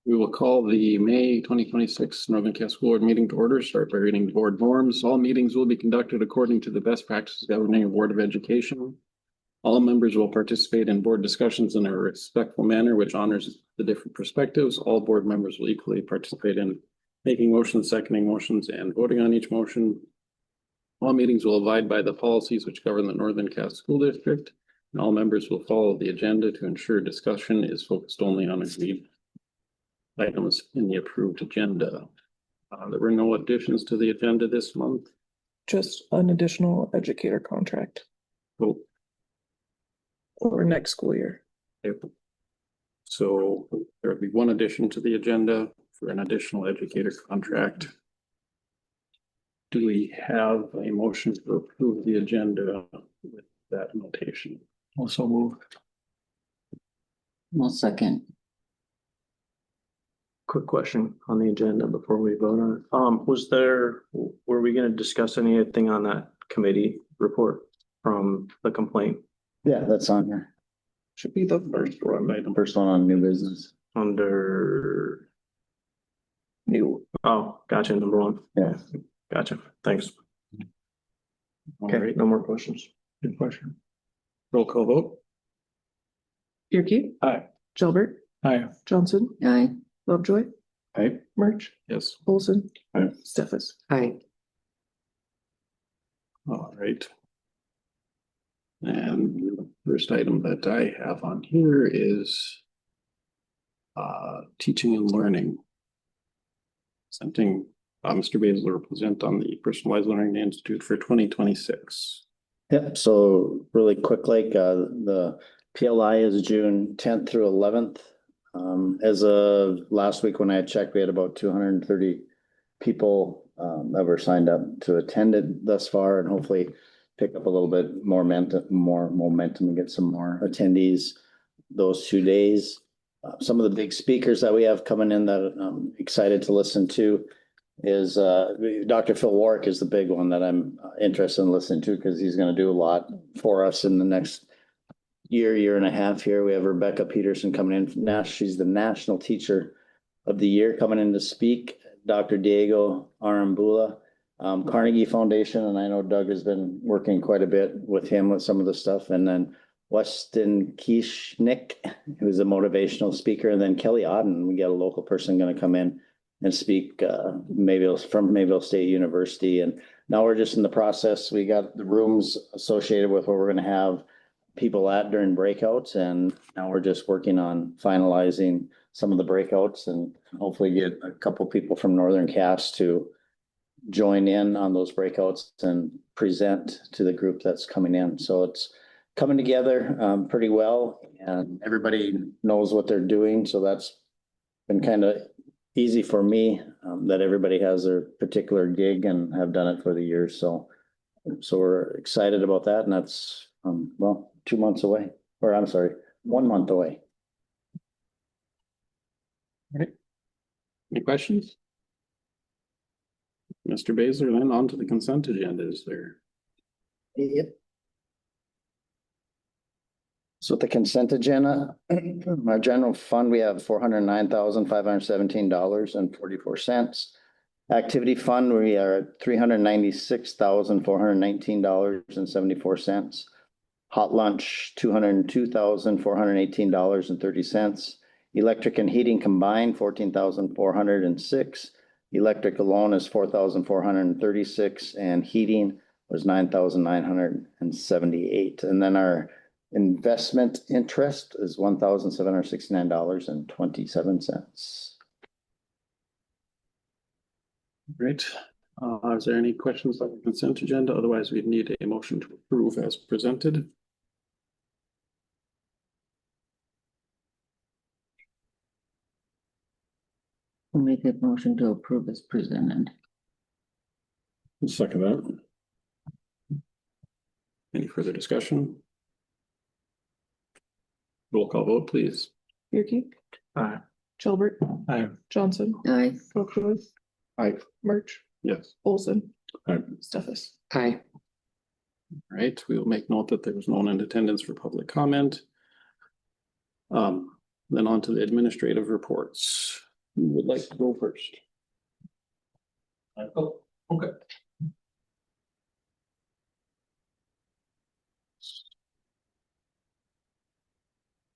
We will call the May 2026 Northern Cal School Board meeting to order. Start by reading the board norms. All meetings will be conducted according to the best practices governing a Board of Education. All members will participate in board discussions in a respectful manner, which honors the different perspectives. All board members will equally participate in making motions, seconding motions, and voting on each motion. All meetings will abide by the policies which govern the Northern Cal School District, and all members will follow the agenda to ensure discussion is focused only on agreed items in the approved agenda. There were no additions to the agenda this month. Just an additional educator contract Oh, for next school year. so there would be one addition to the agenda for an additional educator contract. Do we have a motion to approve the agenda with that notation? Also move. Well, second. Quick question on the agenda before we vote on it. Were we gonna discuss anything on that committee report from the complaint Yeah, that's on here. Should be the first one. Item. First one on new business. under? New. Oh, gotcha, number one. Yeah. Gotcha, thanks. All Okay, right, no more questions. good question. Roll call vote. Yerke. Aye. Gilbert. Aye. Johnson. Aye. Lovejoy. Aye. Murch. Yes. Olson. Aye. Stefas. Aye. All right. And the first item that I have on here is teaching and learning. Presenting, Mr. Baszler will present on the Personalized Learning Institute for 2026. Yep, so really quick, the PLI is June 10th through 11th. As of last week when I had checked, we had about 230 people that were signed up to attend it thus far, and hopefully pick up a little bit more momentum and get some more attendees those 2 days. Some of the big speakers that we have coming in that I'm excited to listen to is Dr. Phil Warwick is the big one that I'm interested in listening to, because he's going to do a lot for us in the next year and a half here. We have Rebecca Peterson coming in. She's the National Teacher of the Year coming in to speak. Dr. Diego Arambula, Carnegie Foundation, and I know Doug has been working quite a bit with him with some of the stuff. And then Weston Kieschnick, who's a motivational speaker, and then Kelly Auden. We got a local person going to come in and speak, from Mayville State University. And now we're just in the process. We got the rooms associated with where we're going to have people at during breakouts, and now we're just working on finalizing some of the breakouts and hopefully get a couple people from Northern Cass to join in on those breakouts and present to the group that's coming in. So it's coming together pretty well, and everybody knows what they're doing. So that's been kind of easy for me, that everybody has their particular gig and have done it for the years. So we're excited about that, and that's 2 months away, or I'm sorry, 1 month away. All right. Any questions? Mr. Baszler, then on to the consent agenda. Is there? Yep. So the consent agenda, our general fund, we have $409,517.44. Activity fund, we are at $396,419.74. Hot lunch, $202,418.30. Electric and heating combined, $14,406. Electric alone is $4,436, and heating was $9,978. And then our investment interest is $1,769.27. Great. Is there any questions on the consent agenda? Otherwise, we'd need a motion to approve as presented. I'll make a motion to approve as presented. Second that. Any further discussion? Roll call vote, please. Yerke. Aye. Gilbert. Aye. Johnson. Aye. Lovejoy. Aye. Murch. Yes. Olson. Aye. Stefas. Aye. All right, we will make note that there was no one in attendance for public comment. Then on to the administrative reports. Who would like to go first? Oh, okay.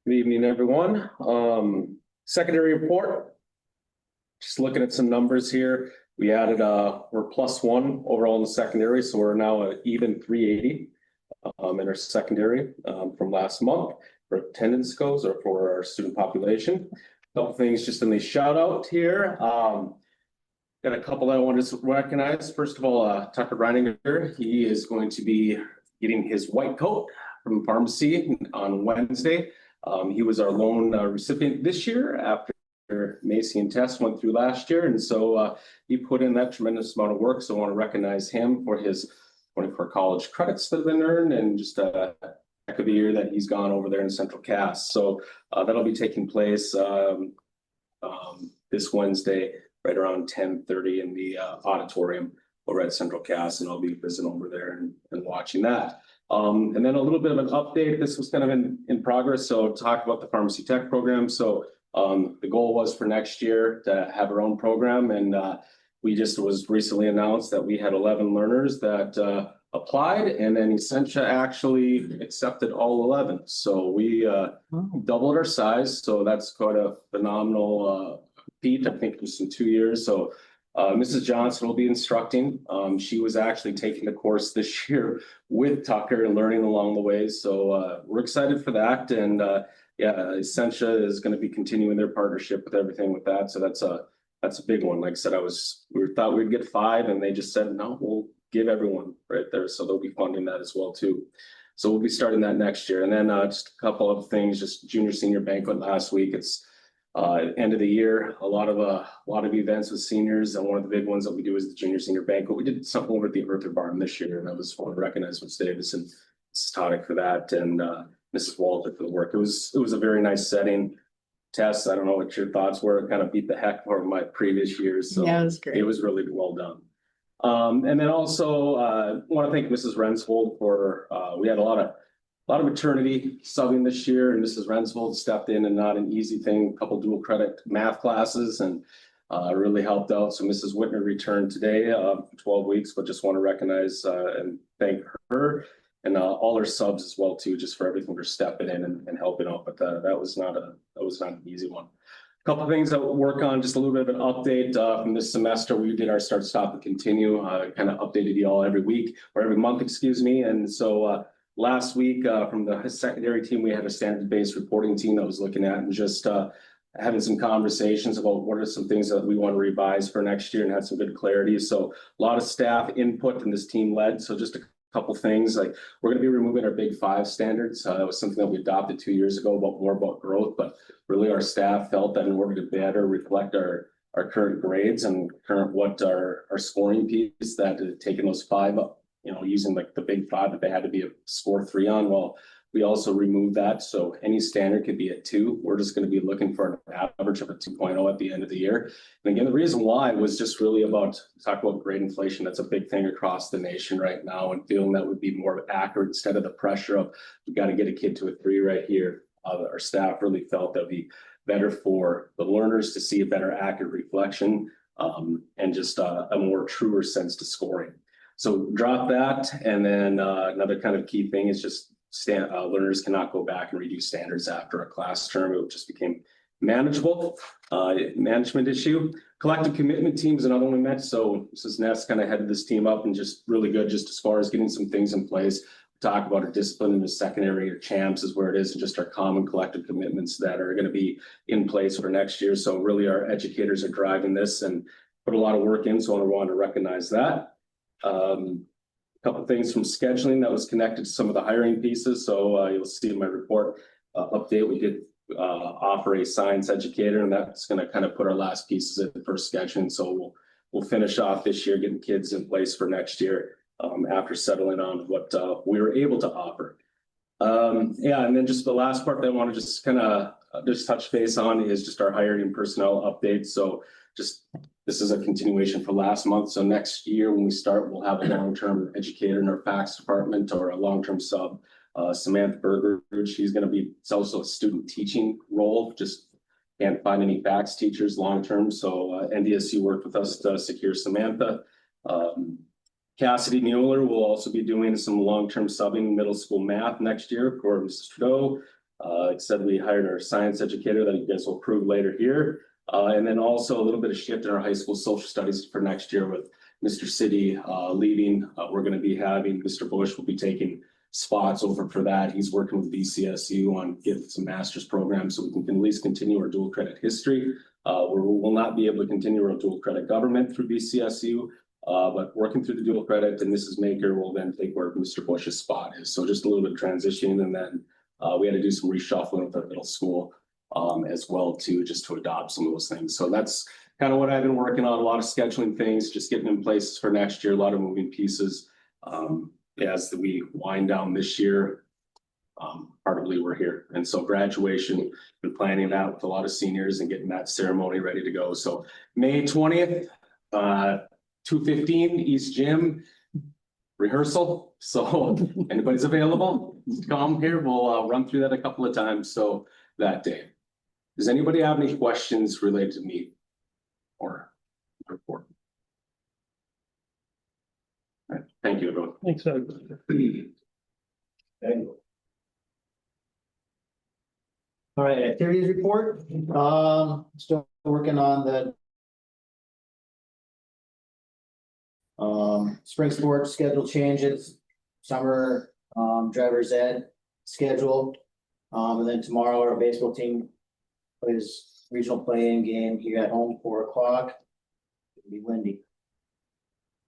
Good evening, everyone. Secondary report. Just looking at some numbers here. We added, we're +1 overall in the secondary, so we're now at even 380 in our secondary from last month for attendance goes or for our student population. Couple things just in the shout out here. Got a couple that I wanted to recognize. First of all, Tucker Reininger, he is going to be getting his white coat from pharmacy on Wednesday. He was our lone recipient this year after Macy and Tess went through last year. And so he put in that tremendous amount of work. So I want to recognize him for his 24 college credits that have been earned and just a heck of a year that he's gone over there in Central Cass. So that'll be taking place this Wednesday, right around 10:30 in the auditorium over at Central Cass. And I'll be visiting over there and watching that. And then a little bit of an update. This was kind of in progress. So talk about the pharmacy tech program. So the goal was for next year to have our own program. And we just was recently announced that we had 11 learners that applied, and then Essentia actually accepted all 11. So we doubled our size. So that's quite a phenomenal feat. I think it was in 2 years. So Mrs. Johnson will be instructing. She was actually taking the course this year with Tucker and learning along the way. So we're excited for that. And yeah, Essentia is going to be continuing their partnership with everything with that. So that's a big one. Like I said, we thought we'd get 5, and they just said, no, we'll give everyone right there. So they'll be funding that as well too. So we'll be starting that next year. And then just a couple of things, just junior senior banquet last week. It's end of the year, a lot of events with seniors, and one of the big ones that we do is the junior senior banquet. We did something over at the Earther Barn this year, and I was want to recognize Ms. Davis and Mrs. Todick for that, and Mrs. Walter for the work. It was a very nice setting. Tess, I don't know what your thoughts were. It kind of beat the heck out of my previous years. So Yeah, it was great. It was really well done. And then also want to thank Mrs. Rensvold for we had a lot of maternity subbing this year, and Mrs. Rensvold stepped in, and not an easy thing. A couple dual credit math classes, and really helped out. So Mrs. Whitner returned today for 12 weeks, but just want to recognize and thank her and all her subs as well too, just for everything for stepping in and helping out. But that was not an easy one. A couple of things that we'll work on, just a little bit of an update from this semester. We did our start, stop, and continue. Kind of updated you all every week or every month, excuse me. And so last week from the secondary team, we had a standards-based reporting team that was looking at and just having some conversations about what are some things that we want to revise for next year and had some good clarity. So a lot of staff input and this team led. So just a couple things, like we're going to be removing our Big 5 standards. That was something that we adopted 2 years ago about growth, but really our staff felt that in order to better reflect our current grades and current what our scoring piece, that taking those 5 up, using like the Big 5 that they had to be a score 3 on. Well, we also removed that. So any standard could be a 2. We're just going to be looking for an average of a 2.0 at the end of the year. And again, the reason why was just really talk about grade inflation. That's a big thing across the nation right now, and feeling that would be more accurate instead of the pressure of we got to get a kid to a 3 right here. Our staff really felt that would be better for the learners to see a better accurate reflection and just a more truer sense to scoring. So drop that. And then another kind of key thing is just learners cannot go back and redo standards after a class term. It just became manageable. Management issue. Collective commitment team is another one we met. So Mrs. Ness kind of headed this team up, and just really good just as far as getting some things in place. Talk about our discipline in the secondary, or CHAMPS is where it is, and just our common collective commitments that are going to be in place for next year. So really our educators are driving this and put a lot of work in. So I want to recognize that. A couple of things from scheduling that was connected to some of the hiring pieces. So you'll see in my report update, we did offer a science educator, and that's going to kind of put our last pieces in for scheduling. So we'll finish off this year getting kids in place for next year after settling on what we were able to offer. Yeah, and then just the last part that I want to just kind of just touch base on is just our hiring and personnel updates. So just this is a continuation for last month. So next year when we start, we'll have a long-term educator in our fax department or a long-term sub Samantha Berger, she's gonna be, it's also a student teaching role, just can't find any FACS teachers long-term, so NDSU worked with us to secure Samantha. Cassidy Mueller will also be doing some long-term subbing middle school math next year for Mrs. Trudeau. Like I said, we hired our science educator that you guys will approve later here. And then also a little bit of shift in our high school social studies for next year with Mr. City leaving. We're going to be having Mr. Bush will be taking spots over for that. He's working with BCSU on getting some master's programs so we can at least continue our dual credit history. We will not be able to continue our dual credit government through BCSU, but working through the dual credit, and Mrs. Maker will then take where Mr. Bush's spot is. So just a little bit of transition, and then we had to do some reshuffling with our middle school as well too, just to adopt some of those things. So that's kind of what I've been working on, a lot of scheduling things, just getting in place for next year, a lot of moving pieces. As we wind down this year, partly we're here. And so graduation, been planning that with a lot of seniors and getting that ceremony ready to go. So May 20th, 2:15 East Gym rehearsal. So anybody's available, come here. We'll run through that a couple of times. So that day. Does anybody have any questions related to me or report? All right. Thank you, everyone. Thanks, Doug. All right, activities report. Still working on the spring sports schedule changes, summer driver's ed schedule. And then tomorrow our baseball team plays regional play-in game here at home, 4 o'clock. It'll be windy.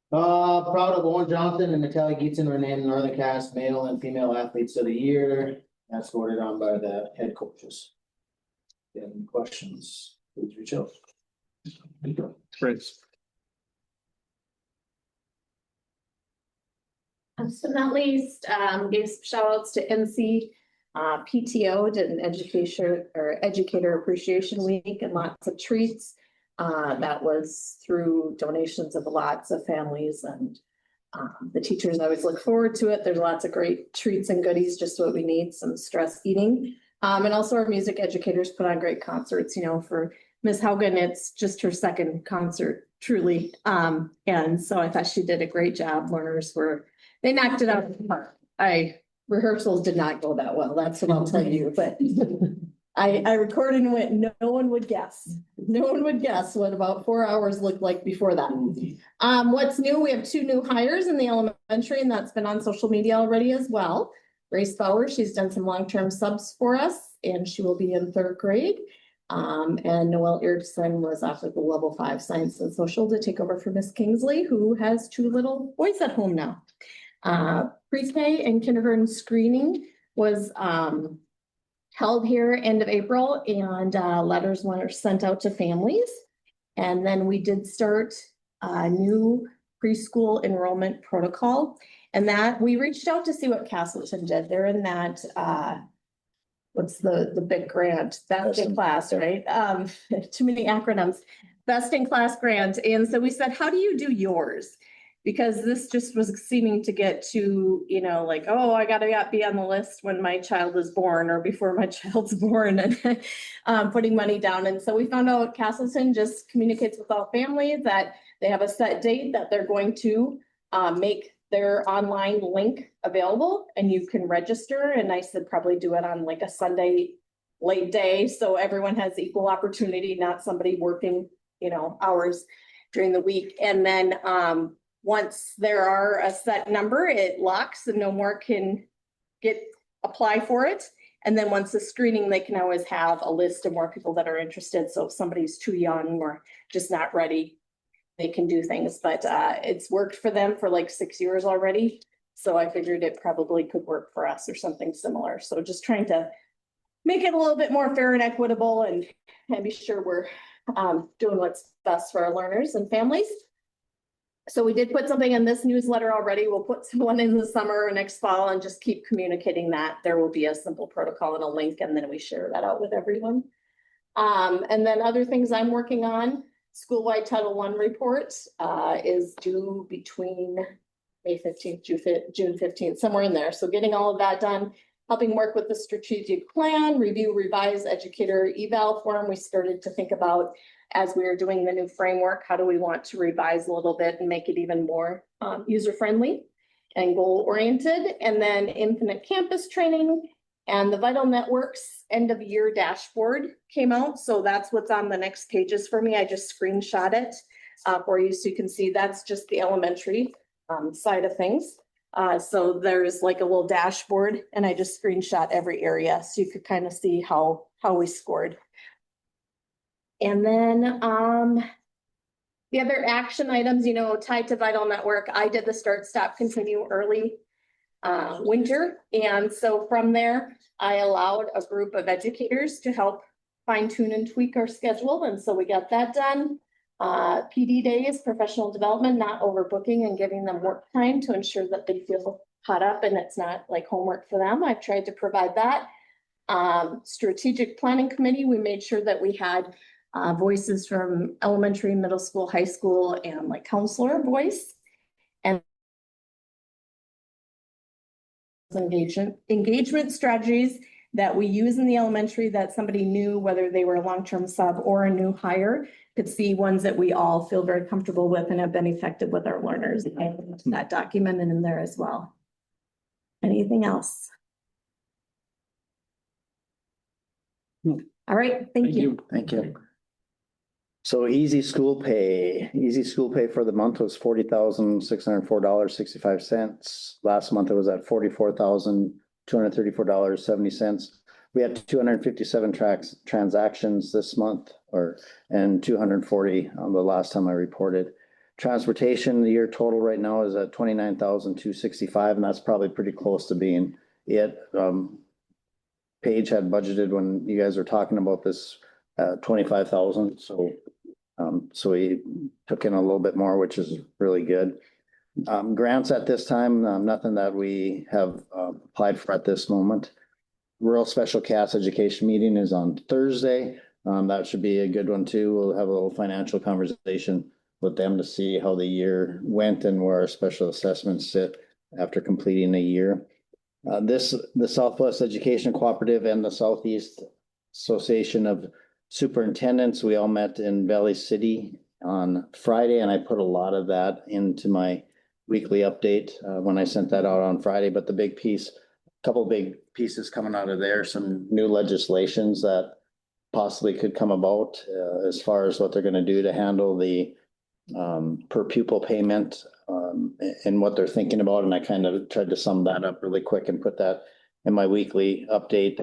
Proud of Owen Johnson and Natalia Geetson were named Northern Cast Male and Female Athletes of the Year. That's voted on by the head coaches. If you have any questions, please reach out. Great. So not least, gave some shout outs to NC PTO, did an educator appreciation week and lots of treats. That was through donations of lots of families, and the teachers always look forward to it. There's lots of great treats and goodies, just what we need, some stress eating. And also our music educators put on great concerts, you know, for Miss Haugen, it's just her second concert, truly. And so I thought she did a great job. Learners they knocked it out of the park. Rehearsals did not go that well, that's what I'll tell you, but I recorded and went, no one would guess. No one would guess what about 4 hours looked like before that. What's new, we have 2 new hires in the elementary, and that's been on social media already as well. Grace Bauer, she's done some long-term subs for us, and she will be in 3rd grade. And Noelle Erickson was offered the level 5 science and social to take over for Miss Kingsley, who has 2 little boys at home now. Pre-K and kindergarten screening was held here end of April, and letters were sent out to families. And then we did start a new preschool enrollment protocol, and that we reached out to see what Castleton did. They're in that what's the big grant, best in class, right? Too many acronyms, best in class grant. And so we said, how do you do yours? Because this just was seeming to get to, you know, like, oh, I gotta be on the list when my child is born or before my child's born, and putting money down. And so we found out Castleton just communicates with all families that they have a set date that they're going to make their online link available, and you can register. And I said probably do it on like a Sunday late day, so everyone has equal opportunity, not somebody working, you know, hours during the week. And then once there are a set number, it locks and no more can apply for it. And then once the screening, they can always have a list of more people that are interested. So if somebody's too young or just not ready, they can do things. But it's worked for them for like 6 years already. So I figured it probably could work for us or something similar. So just trying to make it a little bit more fair and equitable, and be sure we're doing what's best for our learners and families. So we did put something in this newsletter already. We'll put one in the summer or next fall and just keep communicating that. There will be a simple protocol and a link, and then we share that out with everyone. And then other things I'm working on, school-wide Title I report is due between May 15th, June 15th, somewhere in there. So getting all of that done, helping work with the strategic plan, review, revise educator eval form. We started to think about, as we were doing the new framework, how do we want to revise a little bit and make it even more user-friendly and goal-oriented. And then Infinite Campus training and the Vital Networks end of year dashboard came out. So that's what's on the next pages for me. I just screenshot it for you so you can see that's just the elementary side of things. So there's like a little dashboard and I just screenshot every area so you could kind of see how we scored. And then the other action items, you know, tied to Vital Network, I did the start, stop, continue early winter. And so from there, I allowed a group of educators to help fine tune and tweak our schedule. And so we got that done. PD days, professional development, not overbooking and giving them work time to ensure that they feel caught up and it's not like homework for them. I've tried to provide that. Strategic planning committee, we made sure that we had voices from elementary, middle school, high school, and like counselor voice. And engagement strategies that we use in the elementary that somebody knew, whether they were a long-term sub or a new hire, could see ones that we all feel very comfortable with and have been effective with our learners. And that documented in there as well. Anything else? All right, thank you. Thank you. So easy school pay for the month was $40,604.65. Last month it was at $44,234.70. We had 257 transactions this month and 240 on the last time I reported. Transportation, the year total right now is at 29,265, and that's probably pretty close to being it. Paige had budgeted when you guys were talking about this 25,000. So we took in a little bit more, which is really good. Grants at this time, nothing that we have applied for at this moment. Rural Special Cast Education meeting is on Thursday. That should be a good one too. We'll have a little financial conversation with them to see how the year went and where our special assessments sit after completing a year. The Southwest Education Cooperative and the Southeast Association of Superintendents, we all met in Valley City on Friday, and I put a lot of that into my weekly update when I sent that out on Friday. But the big piece, couple big pieces coming out of there, some new legislations that possibly could come about as far as what they're going to do to handle the per pupil payment and what they're thinking about. And I kind of tried to sum that up really quick and put that in my weekly update.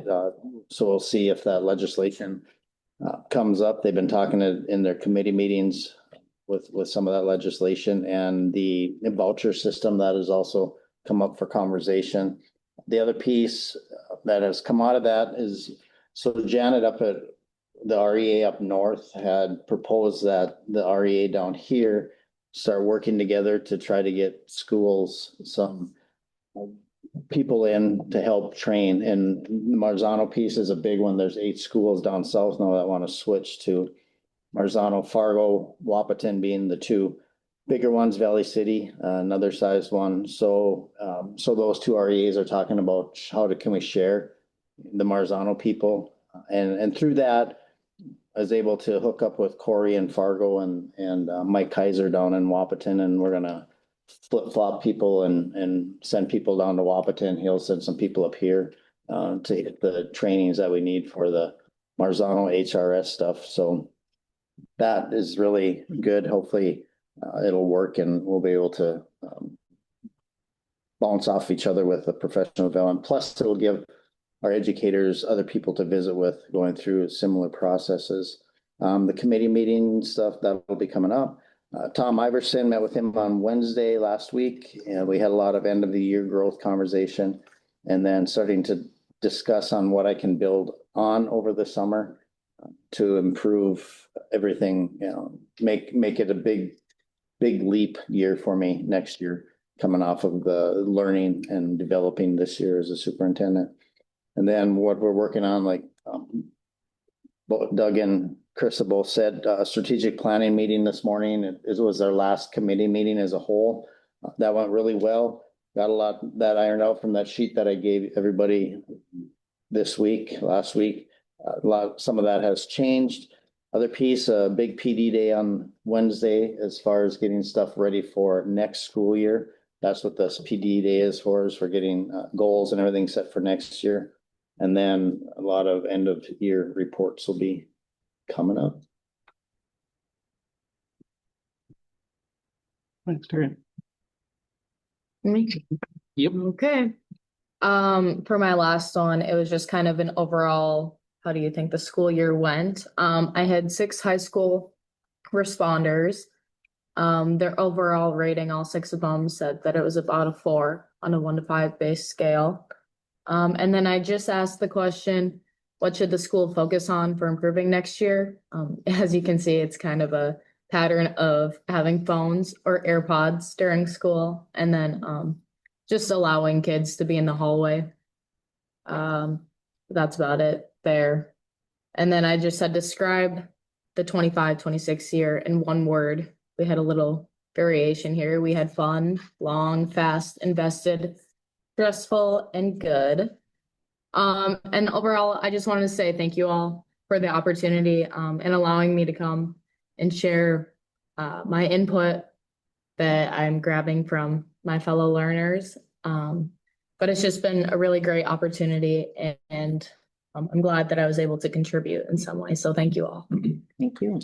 So we'll see if that legislation comes up. They've been talking in their committee meetings with some of that legislation, and the voucher system that has also come up for conversation. The other piece that has come out of that is, so Janet up at the REA up north had proposed that the REA down here start working together to try to get schools some people in to help train. And the Marzano piece is a big one. There's 8 schools down south now that want to switch to Marzano, Fargo, Wapaton being the 2 bigger ones, Valley City, another sized one. So those 2 REAs are talking about can we share the Marzano people, and through that I was able to hook up with Corey and Fargo and Mike Kaiser down in Wapaton, and we're gonna flip flop people and send people down to Wapaton. He'll send some people up here to hit the trainings that we need for the Marzano HRS stuff. So that is really good. Hopefully it'll work and we'll be able to bounce off each other with the professional development. Plus it'll give our educators other people to visit with going through similar processes. The committee meeting stuff that will be coming up. Tom Iverson, met with him on Wednesday last week, and we had a lot of end of the year growth conversation, and then starting to discuss on what I can build on over the summer to improve everything, make it a big leap year for me next year, coming off of the learning and developing this year as a superintendent. And then what we're working on, like Doug and Chris have both said, strategic planning meeting this morning. It was our last committee meeting as a whole. That went really well. Got a lot that ironed out from that sheet that I gave everybody last week. Some of that has changed. Other piece, a big PD day on Wednesday as far as getting stuff ready for next school year. That's what this PD day is for getting goals and everything set for next year. And then a lot of end of year reports will be coming up. Thanks, Terry. Me. Yep. Okay. For my last one, it was just kind of an overall, how do you think the school year went? I had 6 high school responders. Their overall rating, all 6 of them said that it was about a 4 on a 1 to 5 base scale. And then I just asked the question, what should the school focus on for improving next year? As you can see, it's kind of a pattern of having phones or AirPods during school, and then just allowing kids to be in the hallway. That's about it there. And then I just said describe the 25-26 year in 1 word. We had a little variation here. We had fun, long, fast, invested, stressful, and good. And overall, I just wanted to say thank you all for the opportunity and allowing me to come and share my input that I'm grabbing from my fellow learners. But it's just been a really great opportunity, and I'm glad that I was able to contribute in some way. So thank you all. Thank you.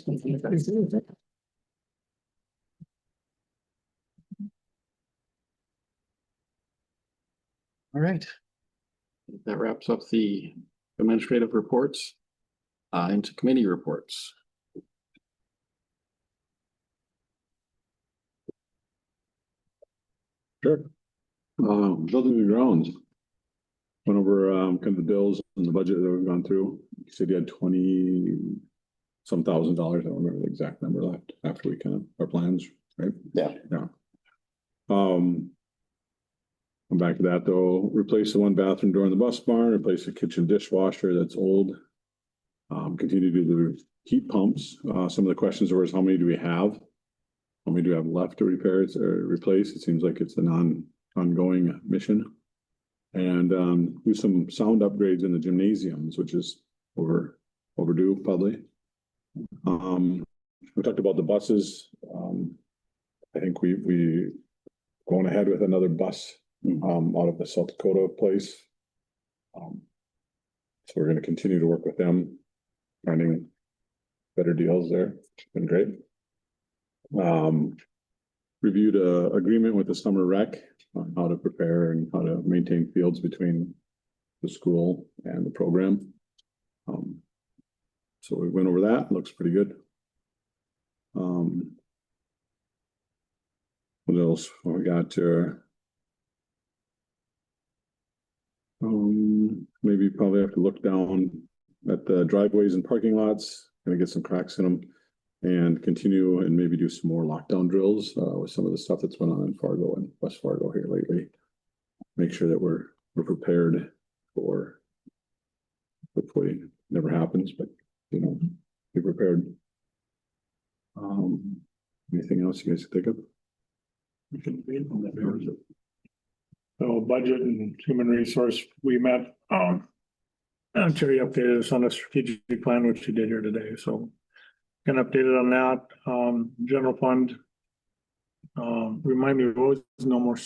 All right. That wraps up the administrative reports into committee reports. Sure. Buildings and grounds. Went over kind of the bills and the budget that we've gone through. You said you had 20-some thousand dollars. I don't remember the exact number left after we kind of our plans, right? Yeah. Yeah. Come back to that though. Replace the 1 bathroom door in the bus barn. Replace the kitchen dishwasher that's old. Continue to do the heat pumps. Some of the questions were: how many do we have? How many do we have left to repair or replace? It seems like it's an ongoing mission. And do some sound upgrades in the gymnasiums, which is overdue probably. We talked about the buses. I think we going ahead with another bus out of the South Dakota place. So we're going to continue to work with them, finding better deals there. It's been great. Reviewed a agreement with the summer rec on how to prepare and how to maintain fields between the school and the program. So we went over that. Looks pretty good. What else we got? Maybe probably have to look down at the driveways and parking lots, kind of get some cracks in them, and continue and maybe do some more lockdown drills with some of the stuff that's went on in Fargo and West Fargo here lately. Make sure that we're prepared for, hopefully never happens, but you know, be prepared. Anything else you guys think of? We can read on that. So budget and human resource, we met, Terry updated us on a strategic plan, which she did here today, so. Can update it on that, general fund. Remind me, what was no more?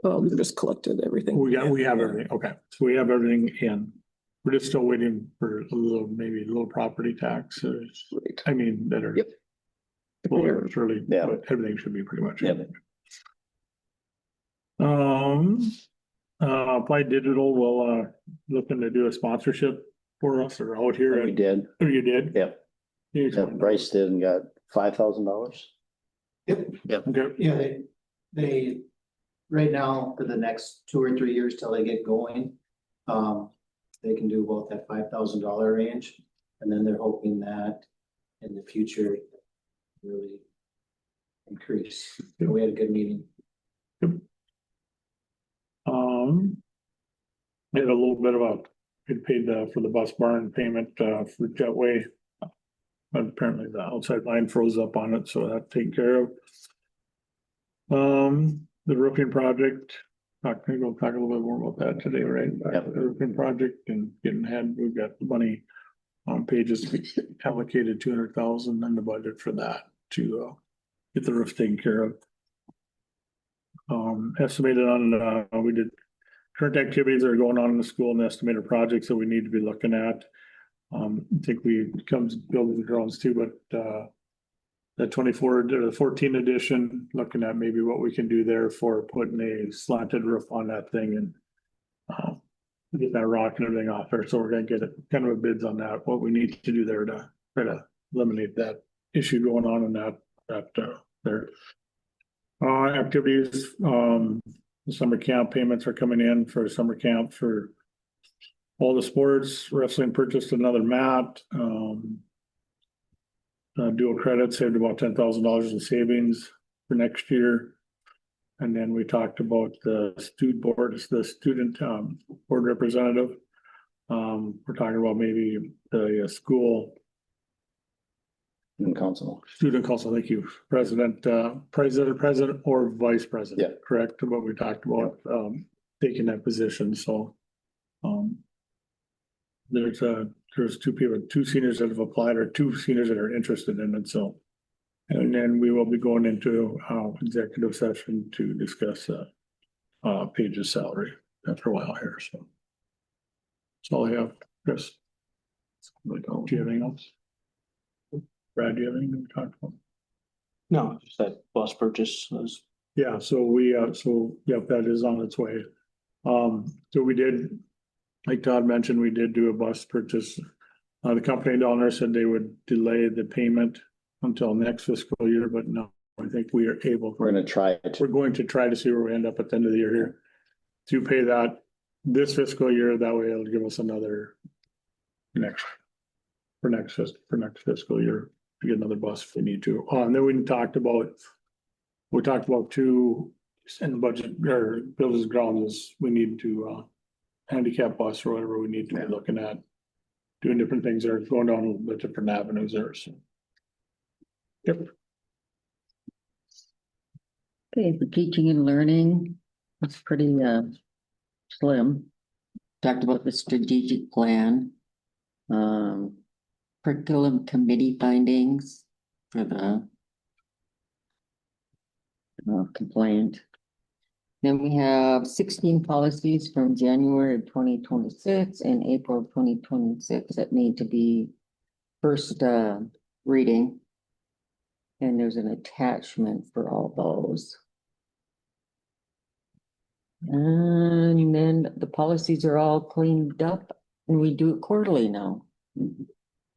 Well, we just collected everything. We have everything, okay, so we have everything in. We're just still waiting for maybe a little property taxes, Right. I mean, that are. Yep. Well, surely, Yeah. but everything should be pretty much. Yep. Applied Digital will, looking to do a sponsorship for us or out here. We did. Oh, you did? Yep. Bryce did and got $5,000. Yep. Yep. Okay. Yeah, they, right now, for the next 2 or 3 years till they get going, they can do about that $5,000 range. And then they're hoping that in the future, really increase. So we had a good meeting. We had a little bit of we paid for the bus barn payment for Jetway. but apparently the outside line froze up on it, so that's taken care of. The roofing project, we'll talk a little bit more about that today, right? Yep. The roofing project and we've got the money on pages allocated 200,000 in the budget for that to get the roof taken care of. Estimated on, we did current activities that are going on in the school and estimated projects that we need to be looking at. I think we comes building grounds too, but the 14 edition, looking at maybe what we can do there for putting a slanted roof on that thing and get that rock and everything off there. So we're gonna get kind of a bids on that, what we need to do there to try to eliminate that issue going on in that there. Activities, the summer camp payments are coming in for summer camp for all the sports. Wrestling purchased another mat. Dual credit saved about $10,000 in savings for next year. And then we talked about the student board representative. We're talking about maybe the school In council. student council, thank you, president or vice president. Yeah. Correct, what we talked about, taking that position, so. There's two seniors that have applied or two seniors that are interested in it, so. And then we will be going into executive session to discuss Paige's salary after a while here, so. That's all I have, Chris. Do you have anything else? Brad, do you have anything to talk about? No, just that bus purchase was. Yeah, so yep, that is on its way. So we did, like Todd mentioned, we did do a bus purchase. The company down there said they would delay the payment until next fiscal year, but no, I think we are able. We're gonna try it. We're going to try to see where we end up at the end of the year here. To pay that this fiscal year, that way it'll give us another next fiscal year to get another bus if we need to. And then we talked about two in the budget or buildings grounds is we need to handicap bus or whatever we need to be looking at. Doing different things there, going down a little bit different avenues there, so. Yep. Okay, for teaching and learning, it's pretty slim. Talked about the strategic plan. Curriculum committee findings for the complaint. Then we have 16 policies from January of 2026 and April of 2026 that need to be first reading. And there's an attachment for all those. And then the policies are all cleaned up and we do it quarterly now.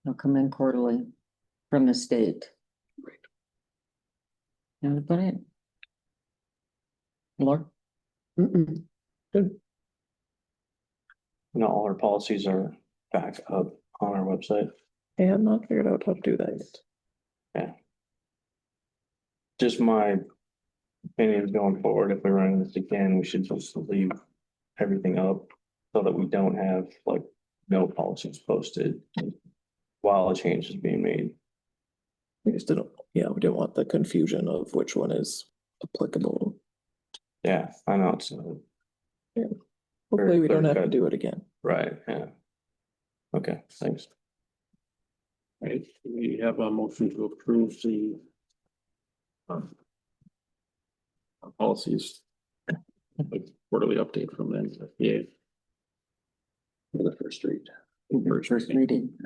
They'll come in quarterly from the state. Right. That's about it. Laura? You know, all our policies are back up on our website. I have not figured out how to do that yet. Yeah. Just my opinion going forward, if we run this again, we should just leave everything up so that we don't have like no policies posted while a change is being made. We just didn't, we didn't want the confusion of which one is applicable. Yeah, I know it's Hopefully we don't have to do it again. right. Yeah. Okay, thanks. Right, we have a motion to approve the policies. Like quarterly update from them, yeah. For the first read. First reading.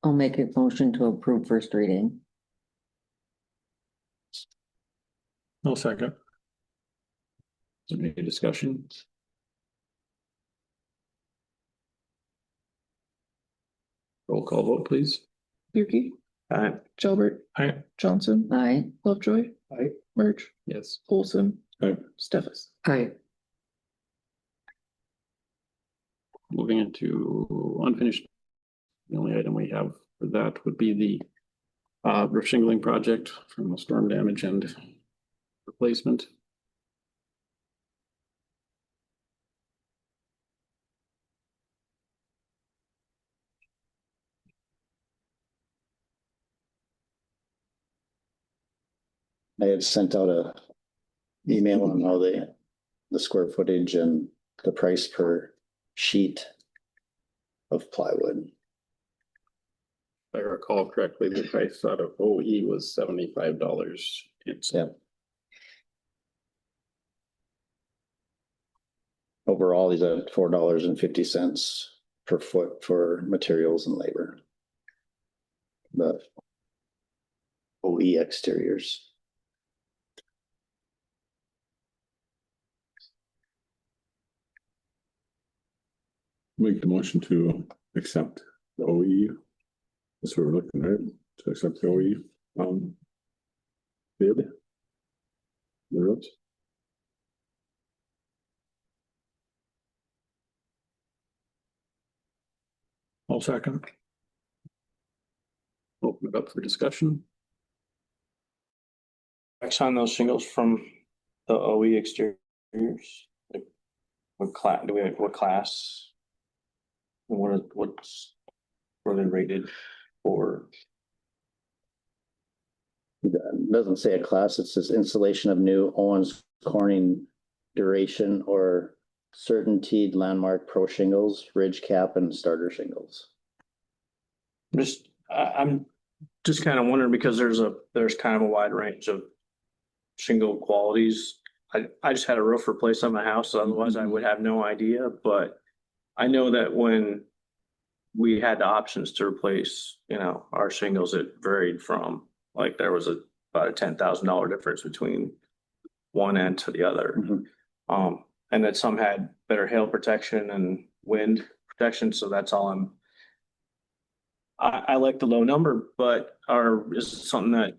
I'll make a motion to approve first reading. No second. Is there any discussion? Roll call vote, please. Yuki, Aye. Jalbert, Aye. Johnson, Aye. Lovejoy. Aye. Merge, Yes. Olson. Aye. Stefas. Aye. Moving into unfinished. The only item we have for that would be the roof shingling project from the storm damage and replacement. I had sent out a email on all the square footage and the price per sheet of plywood. If I recall correctly, the price out of OE was $75. It's Yeah. Overall, he's at $4.50 per foot for materials and labor. The OE exteriors. Make the motion to accept the OE. That's what we're looking at, to accept the OE, bid. The roads. I'll second. open it up for discussion. Next on those shingles from the OE exteriors, like what class, what class? What's were they rated for? It doesn't say a class, it says installation of new Owens Corning duration or certainteed landmark pro shingles, ridge cap and starter shingles. I'm just kind of wondering because there's kind of a wide range of shingle qualities. I just had a roof replaced on my house, so otherwise I would have no idea, but I know that when we had the options to replace, our shingles, it varied from, like, there was about a $10,000 difference between one end to the other. Mm-hmm. And that some had better hail protection and wind protection, so that's all I like the low number, but is it something that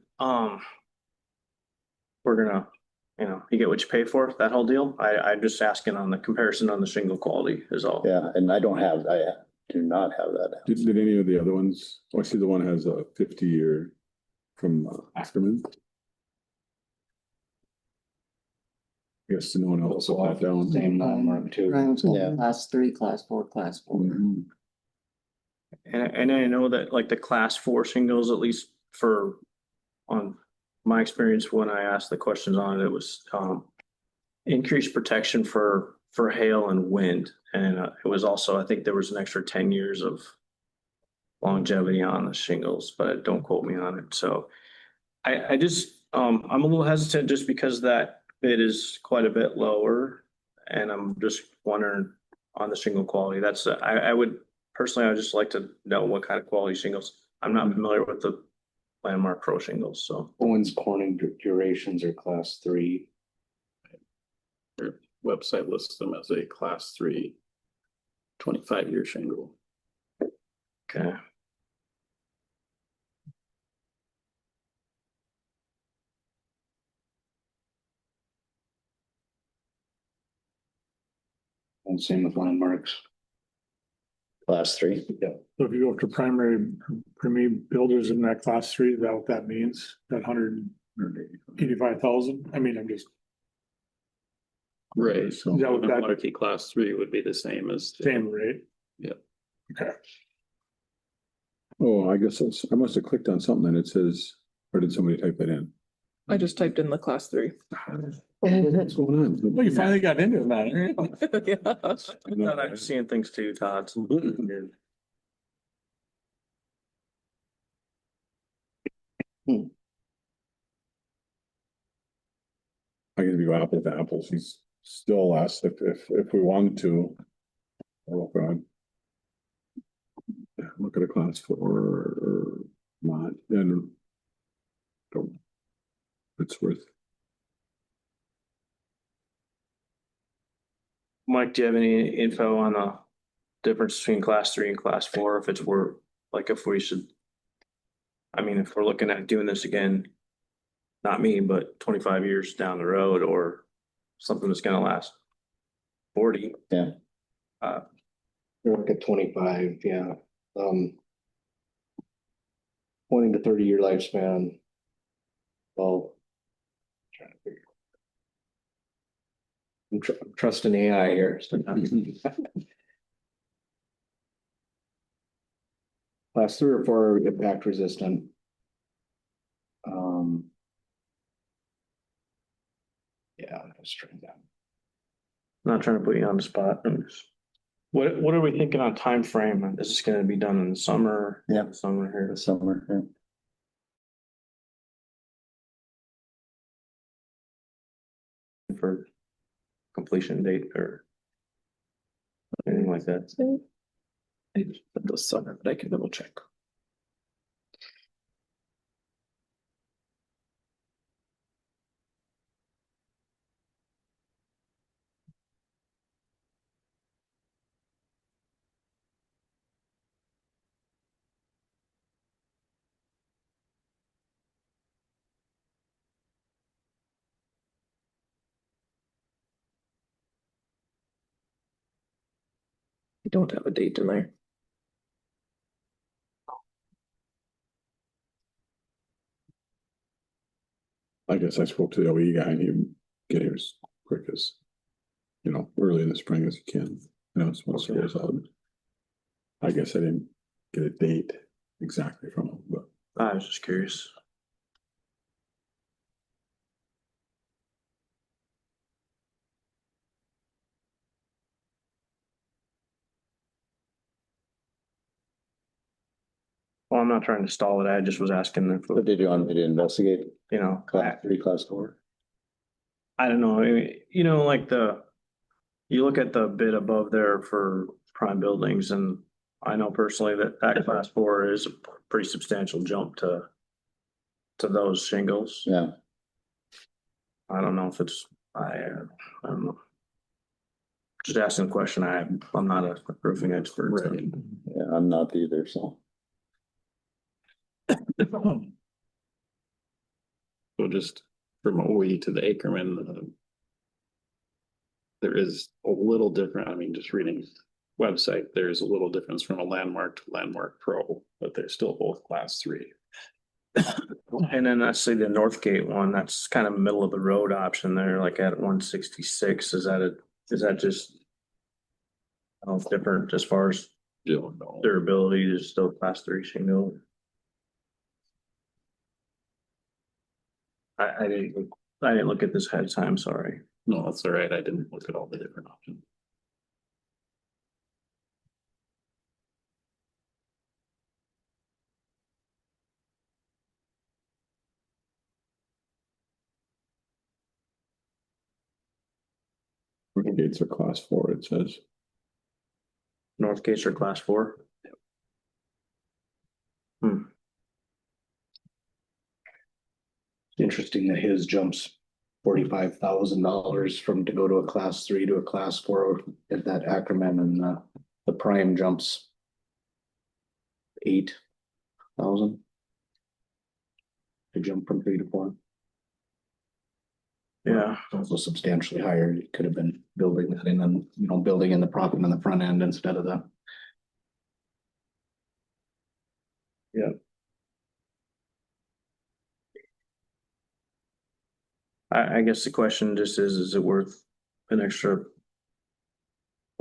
we're gonna, you get what you pay for, that whole deal? I'm just asking on the comparison on the shingle quality is all. Yeah, and I do not have that. Did any of the other ones, I see the one has a 50-year from Ackerman. I guess no one else will have down. Same landmark too. Ryan's got Yeah. class 3, class 4, class 4. Mhm. And I know that like the class 4 shingles, at least on my experience when I asked the questions on it, it was increased protection for hail and wind. And it was also, I think there was an extra 10 years of longevity on the shingles, but don't quote me on it. So I just, I'm a little hesitant just because that bid is quite a bit lower. And I'm just wondering on the shingle quality. I would just like to know what kind of quality shingles. I'm not familiar with the Landmark Pro shingles, so. Owens Corning durations are class 3. Their website lists them as a class 3 25-year shingle. Okay. And same with landmarks. Class 3. Yeah. So if you go up to primary builders in that class 3, is that what that means? That 185,000? I mean, I'm just Right, so Is that what that- Waterkey class 3 would be the same as. same rate. Yep. Okay. Oh, I guess I must have clicked on something and it says, or did somebody type that in? I just typed in the class 3. What's going on? Well, you finally got into that. Yeah. I thought I was seeing things too, Todd. I can go apples to apples. He's still less if we wanted to. Oh, God. Look at a class 4 or not, and it's worth. Mike, do you have any info on the difference between class 3 and class 4? If it's worth, like, if we should, if we're looking at doing this again, not me, but 25 years down the road, or something that's gonna last 40. Yeah. Look at 25, yeah. 20 to 30-year lifespan. Well, trying to figure. I'm trusting AI here. Class 3 or 4 impact resistant. Yeah, that's true. Yeah. Not trying to put you on the spot. What are we thinking on time frame? Is this gonna be done in the summer? Yeah. Summer here. This summer, yeah. For completion date or anything like that. I just put the summer, but I can double check. I don't have a date in there. I guess I spoke to the OE guy and he get here as quick as, early in the spring as you can. It's once it goes out. I guess I didn't get a date exactly from him, but I was just curious. Well, I'm not trying to stall it. I just was asking if, What did you want me to investigate? Class I 3, class 4? don't know. Like you look at the bid above there for prime buildings, and I know personally that class 4 is a pretty substantial jump to those shingles. Yeah, I don't know if it's, I don't know. Just asking a question. I'm not a roofing expert. so. yeah, I'm not either, so. So just from OE to the Ackerman, there is a little different, I mean, just reading website, there's a little difference from a Landmark to Landmark Pro, but they're still both class 3. And then I see the Northgate one, that's kind of middle of the road option there, like at 166. Is that just I don't know, if different as far as Don't know. durability is still class 3 shingle? I didn't look at this ahead of time, sorry. No, that's all right. I didn't look at all the different options. gates are class 4, it says. Northgates are class 4? Interesting that his jumps $45,000 from to go to a class 3 to a class 4 at that Ackerman, and the prime jumps $8,000 to jump from 3 to 4. Yeah, It's also substantially higher. You could have been building that in and, building in the profit on the front end instead of the. I guess the question just is it worth an extra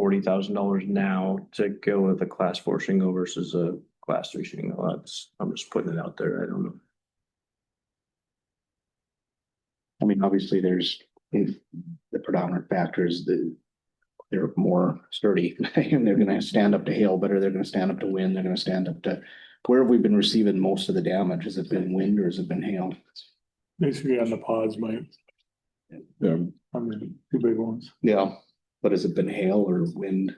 $40,000 now to go with a class 4 shingle versus a class 3 shingle? I'm just putting it out there. I don't know. I mean, obviously there's the predominant factors that they're more sturdy and they're gonna stand up to hail better. They're gonna stand up to wind. They're gonna stand up to, where have we been receiving most of the damage? Has it been wind or has it been hail? Basically on the pods, Mike. Yeah, I mean, 2 big ones. Yeah, but has it been hail or wind?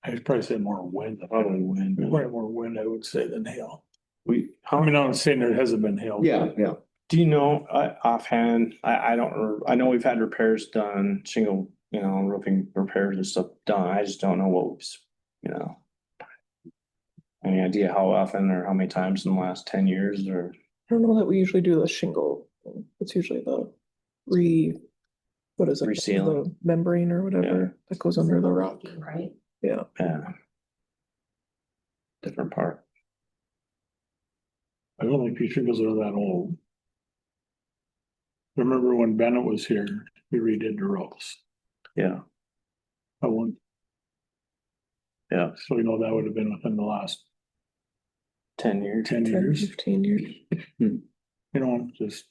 I'd probably say more wind. Probably wind. Probably more wind, I would say, than hail. I How mean, I'm saying there hasn't been hail. Yeah. do you know offhand? I don't. I know we've had repairs done, shingle, roofing repairs and stuff done. I just don't know what was, any idea how often or how many times in the last 10 years or. I don't know that we usually do the shingle. It's usually the what is it? Resealing. The membrane or whatever that goes under the rock. Right. Yeah. Yeah. Different part. I don't think these shingles are that old. Remember when Bennett was here, we redid the roofs. Yeah. I won. Yeah. So that would have been within the last 10 years. 10 years. 15 years. Just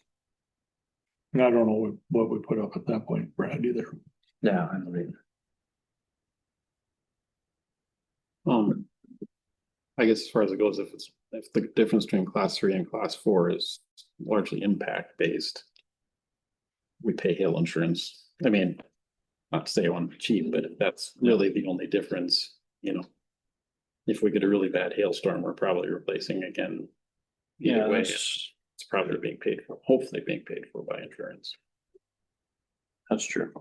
And I don't know what we put up at that point, Brad, either. Yeah, I know. I guess as far as it goes, if the difference between class 3 and class 4 is largely impact based. We pay hail insurance. I mean, not to say I want to be cheap, but if that's really the only difference, you know. If we get a really bad hailstorm, we're probably replacing again. Yeah, Either way, that's it's probably being paid for, hopefully being paid for by insurance. true.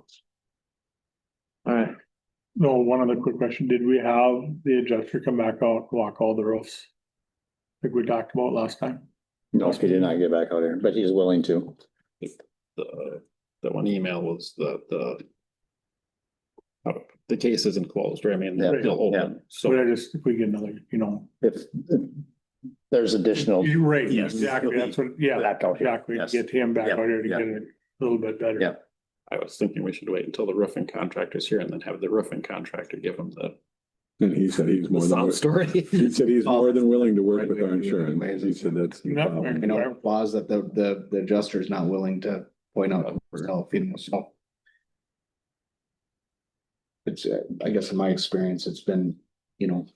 All right, No, one other quick question. Did we have the adjuster come back out, walk all the roofs? Like we talked about last time? No, he did not get back out here, but he's willing to. The one email was the case isn't closed, right? I mean, Yeah. they're still Yeah. open, So so. I just, if we get another, If there's additional, You're right, Yes. exactly, that's what, yeah, back out here. exactly, Yes. get him back Yeah, out here to yeah. get it a little bit better. Yeah. I was thinking we should wait until the roofing contractor's here and then have the roofing contractor give them the And he said he's more than, sob story. he said he's more than willing to work with our insurance. He said that's. no Yeah. problem. You know, flaws that the adjuster is not willing to point out himself, you know, so. It's, I guess in my experience, it's been, you know.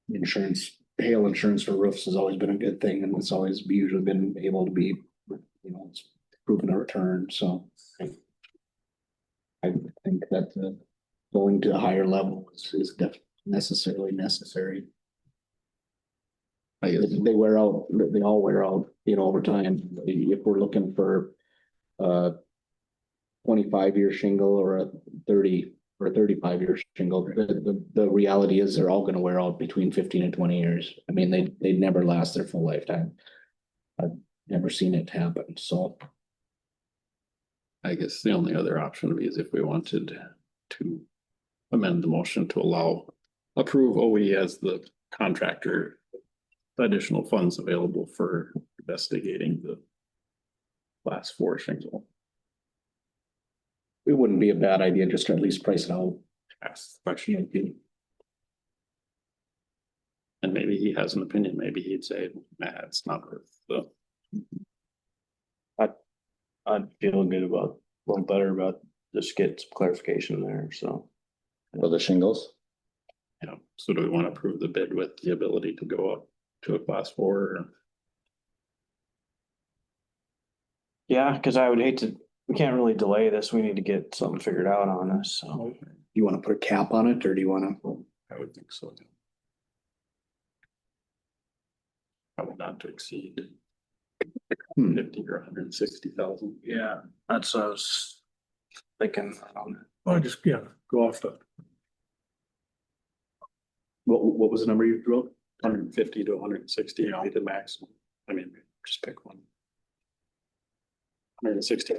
Insurance, hail insurance for roofs has always been a good thing, and it's always usually been able to be, you know, it's proven a return, so. I think that going to a higher level is definitely necessary. I guess. They wear out, they all wear out, you know, over time. If we're looking for 25-year shingle or a 30 or 35-year shingle, the reality is they're all gonna wear out between 15 and 20 years. I mean, they never last their full lifetime. I've never seen it happen, so. I guess the only other option would be is if we wanted to amend the motion to approve OE as the contractor. Additional funds available for investigating the class 4 shingle. It wouldn't be a bad idea just to at least price it out. Ask the question. And maybe he has an opinion, maybe he'd say, nah, it's not worth the. I'd feel good about, a little better about just get some clarification there, so. for the shingles. You know, so do we want to approve the bid with the ability to go up to a class 4? Or? Yeah, cause I would hate to, we can't really delay this. We need to get something figured out on this, so. You wanna put a cap on it, or do you wanna? I would think so. Probably not to exceed 50 or 160,000. Yeah, that's what I was thinking. I just, yeah, go off the, What was the number you threw out? 150 to 160 would be the maximum. I mean, just pick one. 160.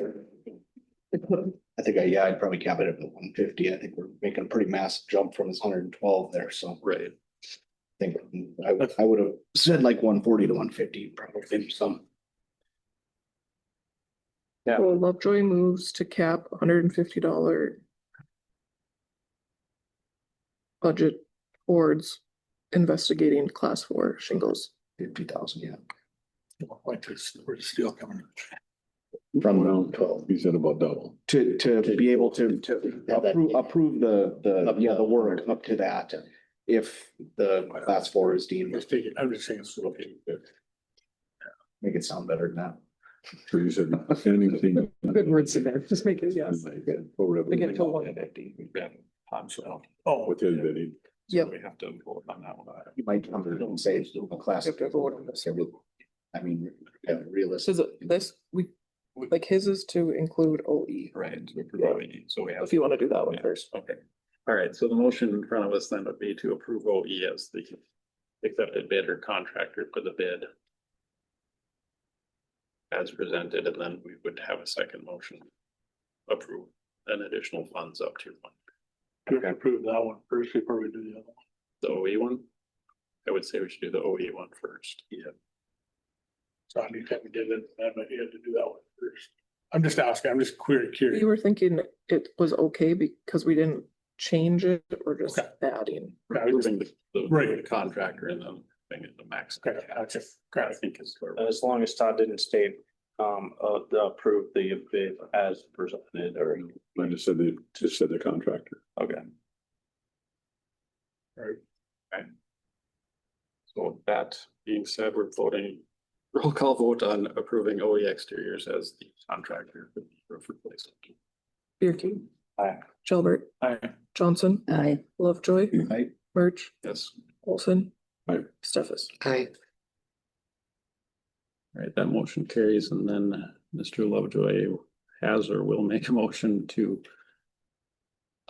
I think I'd probably cap it at 150. I think we're making a pretty massive jump from this 112 there, so. Right. I think I would have said like 140 to 150, probably some. Yeah. Well, Lovejoy moves to cap $150 budget towards investigating class 4 shingles. 50,000, yeah. like this, where's the steel coming? From Well, 12. he said about double. To be able to Have that- approve the work up to that. If the class 4 is deemed, I'm just saying it's okay. make it sound better than that. So you said anything. Good words in there, just make it, yes. Over Again, everything. to one. Oh, With his bidding. Yep. We have to vote on that one. You might come to and say it's a class. You have to vote on this. I mean, realistic. So this, like his is to include OE, Right. So we have. if you want to do that one Yeah. first. Okay. All right. So the motion in front of us then would be to approve OE as the accepted bid or contractor for the bid. As presented, and then we would have a second motion. Approve an additional funds up to one. we have to approve that one first before we do the other one. The OE one? I would say we should do the OE one first. Yeah. So anytime we did it, I might have to do that one first. I'm just asking, I'm just curious. You were thinking it was okay because we didn't change it or just Okay. adding? Approving the Right. contractor and then making it the max. Okay, that's it. I think is where. As long as Todd didn't state approve the bid as presented or, I just said the contractor. okay. So with that being said, we're voting, roll call vote on approving OE Exteriors as the contractor for the roof replacement. Birkey. Aye. Shellbert. Aye. Johnson. Aye. Lovejoy. Aye. Birch. Yes. Olson. Aye. Stefas. Aye. All right, that motion carries, and then Mr. Lovejoy has or will make a motion to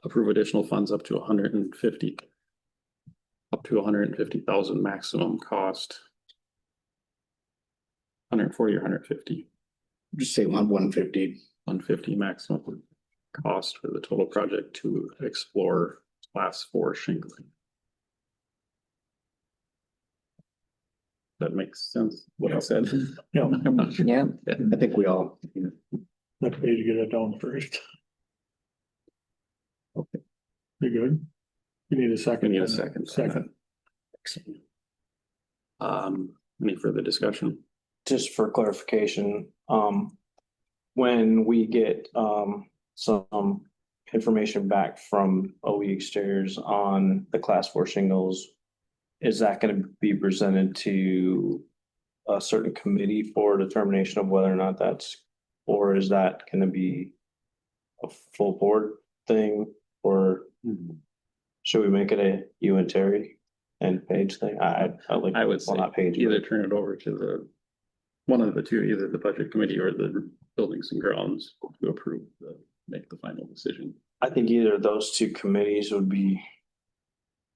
approve additional funds up to 150,000 maximum cost. 140 or 150, Just say 150. 150 maximum cost for the total project to explore class 4 shingling. That makes sense, what I said. Yeah, I'm not sure. Yeah. I think we all, let Paige get it down first. Okay. You good? You need a second. We need a second. Second. Any further discussion? Just for clarification, when we get, some information back from OE Exteriors on the class 4 shingles, is that gonna be presented to a certain committee for determination of whether or not that's, or is that gonna be a full board thing, or should we make it a you and Terry and Paige thing? I like. I would say well, not Paige, either but- turn it over to one of the two, either the budget committee or the buildings and grounds to approve make the final decision. I think either of those two committees would be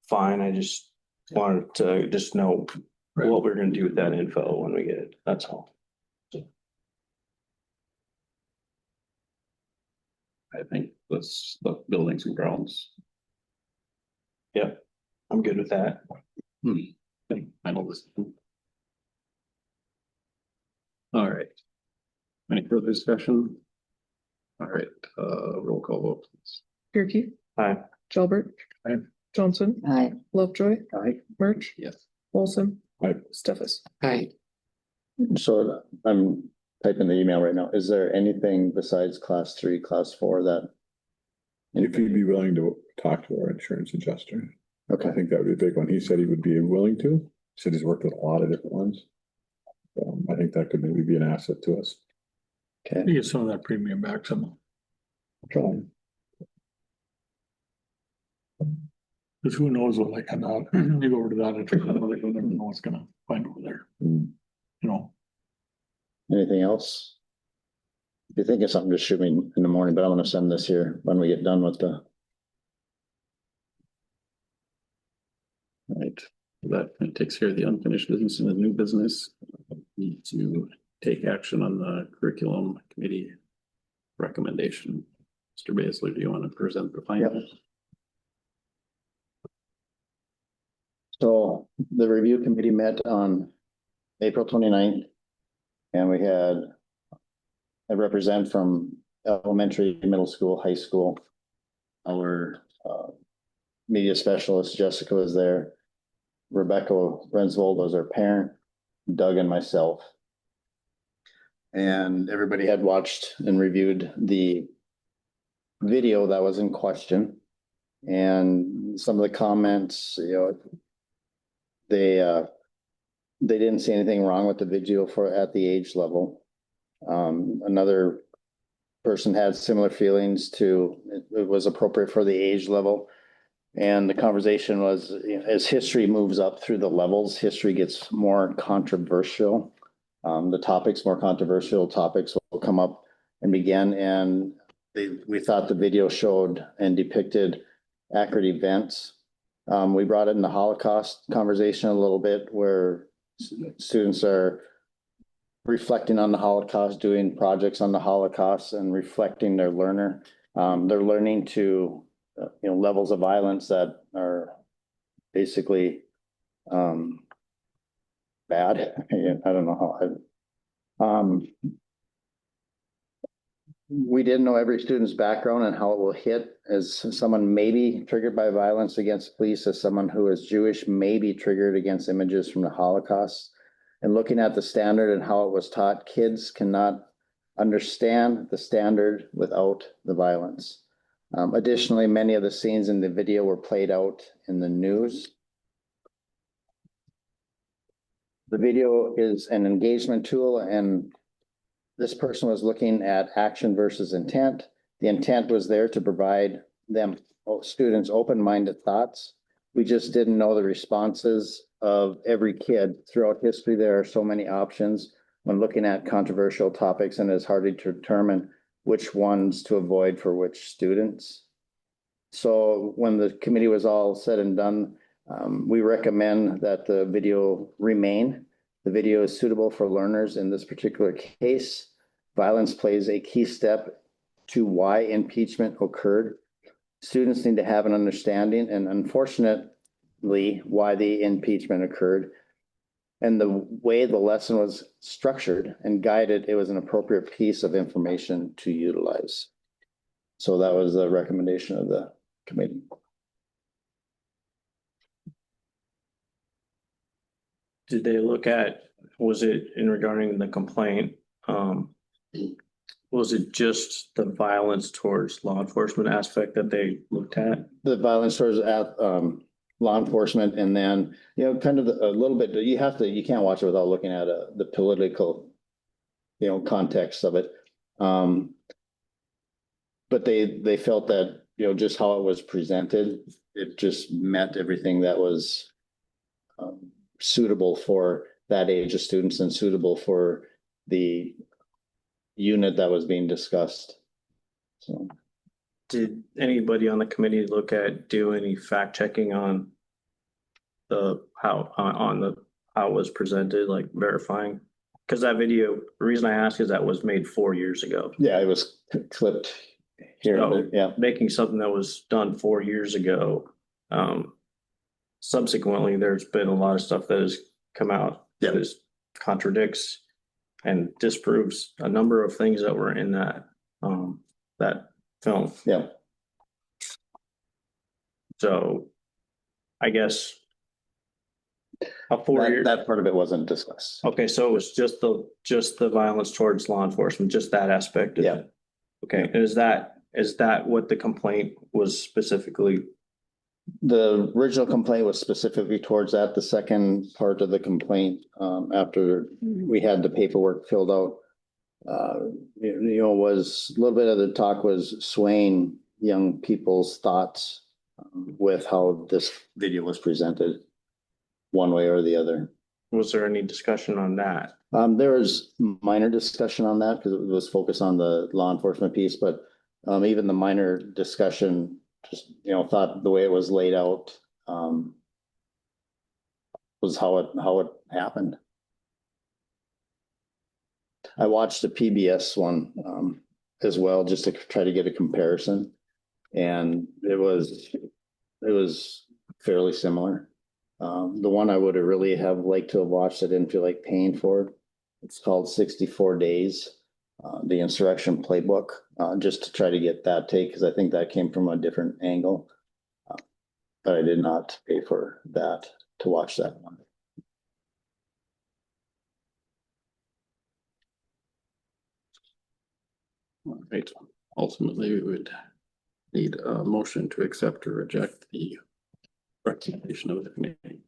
fine. I just wanted to just know what we're gonna do with that info when we get it. That's all. I think that's the buildings and grounds. Yep, I'm good with that. Final decision. All right. Any further discussion? All right, roll call vote, please. Birkey. Aye. Shellbert. Aye. Johnson. Aye. Lovejoy. Aye. Birch. Yes. Olson. Aye. Stefas. Aye. So I'm typing the email right now. Is there anything besides class 3, class 4 that? If he'd be willing to talk to our insurance adjuster, Okay, I think that would be a big one. He said he would be willing to. He said he's worked with a lot of different ones. I think that could maybe be an asset to us. okay. You get some of that premium back some. Trying. Cause who knows what like, you go over to that, you'll never know what's gonna find over there, Mm. you know. Anything else? If you think of something, just shoot me in the morning, but I'm gonna send this here when we get done with the. Right, that takes care of the unfinished business and the new business. Need to take action on the curriculum committee recommendation. Mr. Basler, do you want to present the findings? So the review committee met on April 29th. And we had a representative from elementary, middle school, high school. Our media specialist, Jessica, was there. Rebecca Rensvold was our parent, Doug and myself. And everybody had watched and reviewed the video that was in question. And some of the comments, they didn't see anything wrong with the video at the age level. Another person had similar feelings to, it was appropriate for the age level. And the conversation was, as history moves up through the levels, history gets more controversial. More controversial topics will come up and begin. And we thought the video showed and depicted accurate events. We brought it in the Holocaust conversation a little bit, where students are reflecting on the Holocaust, doing projects on the Holocaust and reflecting their learner. They're learning to, levels of violence that are basically bad. I don't know how. We didn't know every student's background and how it will hit. As someone maybe triggered by violence against police, as someone who is Jewish, may be triggered against images from the Holocaust. And looking at the standard and how it was taught, kids cannot understand the standard without the violence. Additionally, many of the scenes in the video were played out in the news. The video is an engagement tool, and this person was looking at action versus intent. The intent was there to provide them, students, open-minded thoughts. We just didn't know the responses of every kid. Throughout history, there are so many options when looking at controversial topics, and it's hard to determine which ones to avoid for which students. So when the committee was all said and done, we recommend that the video remain. The video is suitable for learners in this particular case. Violence plays a key step to why impeachment occurred. Students need to have an understanding, and unfortunately, why the impeachment occurred. And the way the lesson was structured and guided, it was an appropriate piece of information to utilize. So that was the recommendation of the committee. Did they look at, was it in regarding the complaint? Was it just the violence towards law enforcement aspect that they looked at? The violence towards law enforcement, and then, you know, kind of a little bit, you can't watch it without looking at the political, you know, context of it. But they felt that, you know, just how it was presented, it just met everything that was suitable for that age of students and suitable for the unit that was being discussed. So, Did anybody on the committee do any fact checking on how it was presented, like verifying? Because that video, the reason I ask is that was made 4 years ago. yeah, it was clipped here. So, Yeah. making something that was done 4 years ago. Subsequently, there's been a lot of stuff that has come out that contradicts and disproves a number of things that were in that film. Yeah. So I guess a 4 year. That part of it wasn't discussed. Okay, so it was just the violence towards law enforcement, just that aspect of Yeah. it. Okay, and is that what the complaint was specifically? The original complaint was specifically towards that. The second part of the complaint, after we had the paperwork filled out, was a little bit of the talk was swaying young people's thoughts with how this video was presented, one way or the other. Was there any discussion on that? There was minor discussion on that because it was focused on the law enforcement piece, but even the minor discussion, just, you know, thought the way it was laid out was how it happened. I watched the PBS one as well, just to try to get a comparison, and it was fairly similar. The one I would have really have liked to have watched, I didn't feel like paying for. It's called 64 Days, the Insurrection Playbook, just to try to get that take, because I think that came from a different angle. But I did not pay for that to watch that one. All right, ultimately, we would need a motion to accept or reject the recommendation of the committee.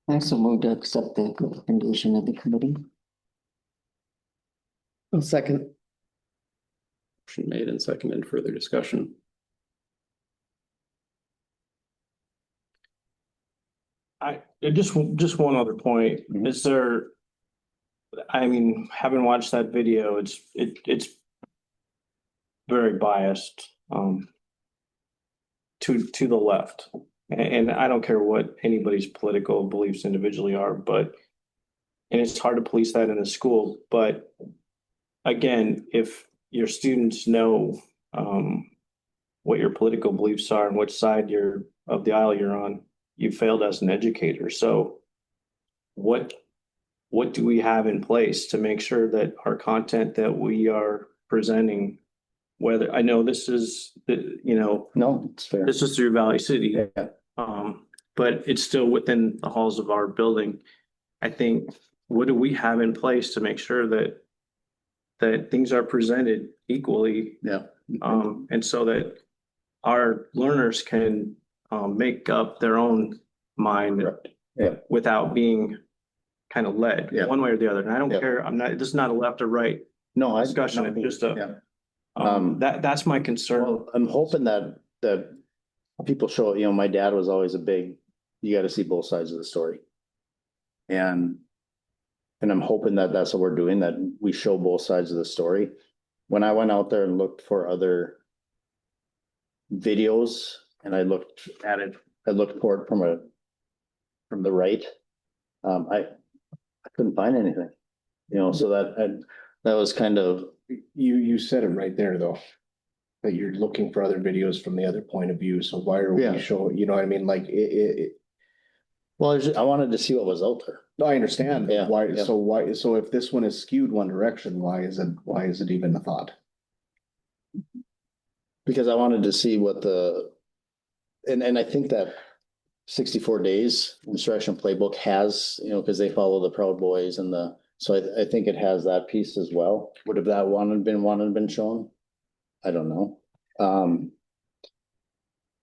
I also move to accept the recommendation of the committee. A second. Motion made and seconded. Further discussion. Just one other point. Mhm. Is there, I mean, having watched that video, it's very biased to the left. And I don't care what anybody's political beliefs individually are, and it's hard to police that in a school. But again, if your students know what your political beliefs are and which side of the aisle you're on, you failed as an educator. So what do we have in place to make sure that our content that we are presenting, whether, I know this is, No, it's fair. this is through Valley City, Yeah, but it's still within the halls of our building. I think, what do we have in place to make sure that things are presented equally? yeah. And so that our learners can make up their own mind Correct. Yeah. without being kind of led Yeah. one way or the other. And I don't Yeah. care, this is not a left or right No, discussion, it's just yeah. that's my concern. Well, I'm hoping that people show, my dad was always a big, you gotta see both sides of the story. And I'm hoping that that's what we're doing, that we show both sides of the story. When I went out there and looked for other videos and I looked at it, I looked for it from the right. I couldn't find anything, so that was kind of, You said it right there, though. That you're looking for other videos from the other point of view, so why are Yeah. we showing, you know what I mean, like, well, I wanted to see what was out there. no, I understand. Yeah, Why, yeah. so if this one is skewed one direction, why is it even a thought? Because I wanted to see what and I think that 64 days instruction playbook has, because they follow the Proud Boys so I think it has that piece as well. Would have that been shown? I don't know.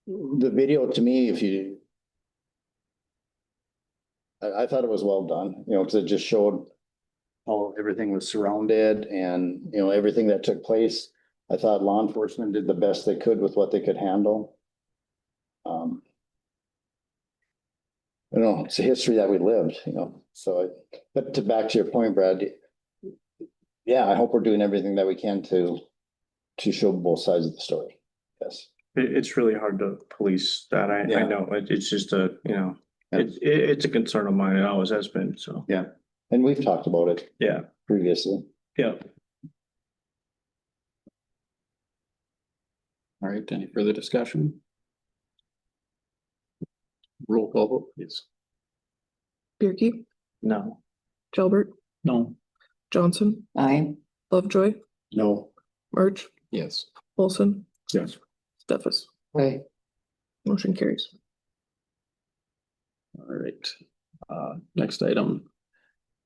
The video to me, I thought it was well done, because it just showed how everything was surrounded and, everything that took place. I thought law enforcement did the best they could with what they could handle. It's a history that we lived, so, but back to your point, Brad, yeah, I hope we're doing everything that we can to show both sides of the story. Yes. It's really hard to police that. I Yeah. know, it's just a, Yeah. it's a concern of mine, it always has been, so. Yeah, and we've talked about it Yeah, previously. yeah. All right, any further discussion? Roll call vote, please. Birkey, No. Jalbert, No. Johnson, Aye. Lovejoy, No. March, Yes. Olson, Yes. Stefas. Aye. Motion carries. All right, next item.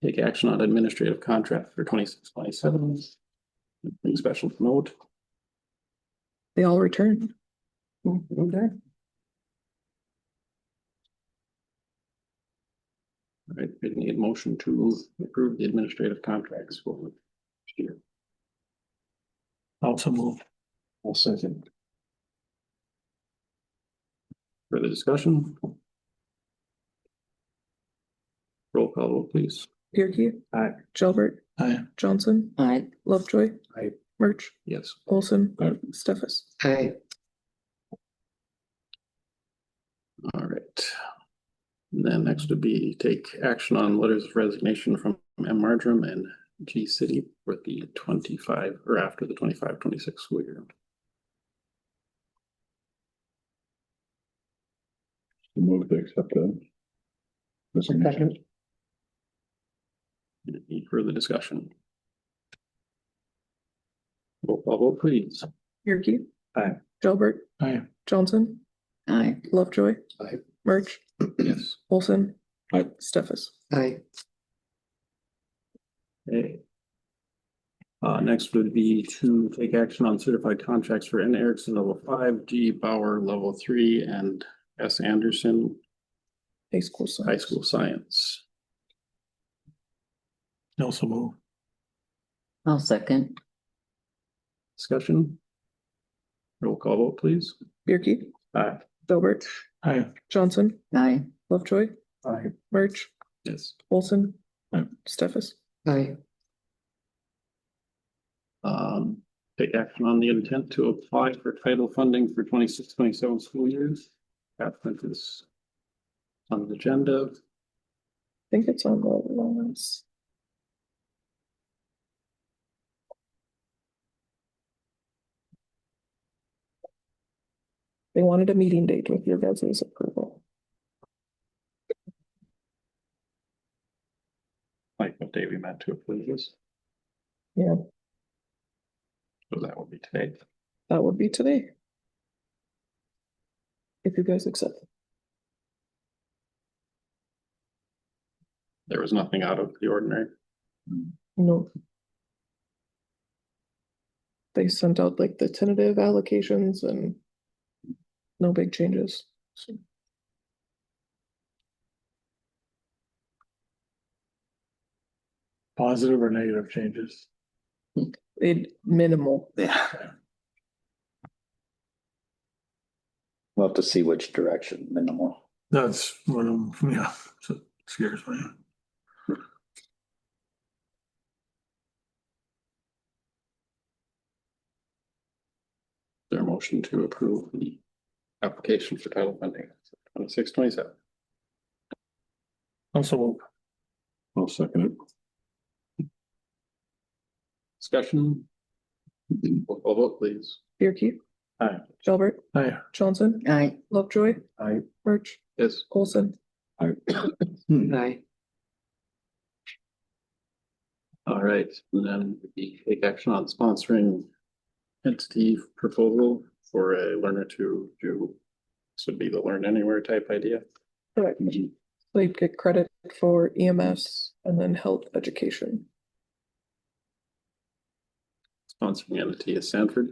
Take action on administrative contract for 26-27. Special note. They all returned. Okay. All right, we need a motion to approve the administrative contracts for next year. Also move. I'll second. Further discussion? Roll call vote, please. Birkey. Aye. Jalbert. Aye. Johnson, Aye. Lovejoy. Aye. March, Yes. Olson, Aye. Stefas. Aye. All right. And then next would be take action on letters of resignation from M. Marjoram and G City for the 25 or after the 25-26 school year. Move to accept the resignation. Any further discussion? Roll call vote, please. Birkey. Aye. Jalbert. Aye. Johnson, Aye. Lovejoy. Aye. March, Yes. Olson. Aye. Stefas. Aye. Okay. Next would be to take action on certified contracts for N. Erickson level 5, G. Bauer level 3, and S. Anderson High school science. high school science. Also move. I'll second. Discussion? Roll call vote, please. Birkey. Aye. Jalbert. Aye. Johnson, Aye. Lovejoy. Aye. March, Yes. Olson. Aye. Stefas. Aye. Take action on the intent to apply for title funding for 26-27 school years. Applicant is on the agenda. I think it's on the last. They wanted a meeting date with your guys' approval. that to approve this. Yeah. So that would be today. That would be today. If you guys accept. There was nothing out of the ordinary. No. They sent out like the tentative allocations and no big changes. Positive or negative changes? It minimal. Yeah. We'll have to see which direction, minimal. That's what yeah, so it scares me. Their motion to approve the application for title funding, 26-27. Also, I'll second it. Discussion. Roll call vote, please. Bierke. Aye. Gilbert, I, Johnson, Aye. Lovejoy. Aye. Birch, Yes. Olson. Aye. Aye. All right, and then we take action on sponsoring entity proposal for a learner to do. This would be the learn anywhere type idea. Correct. They'd get credit for EMS and then health education. Sponsoring entity is Sanford.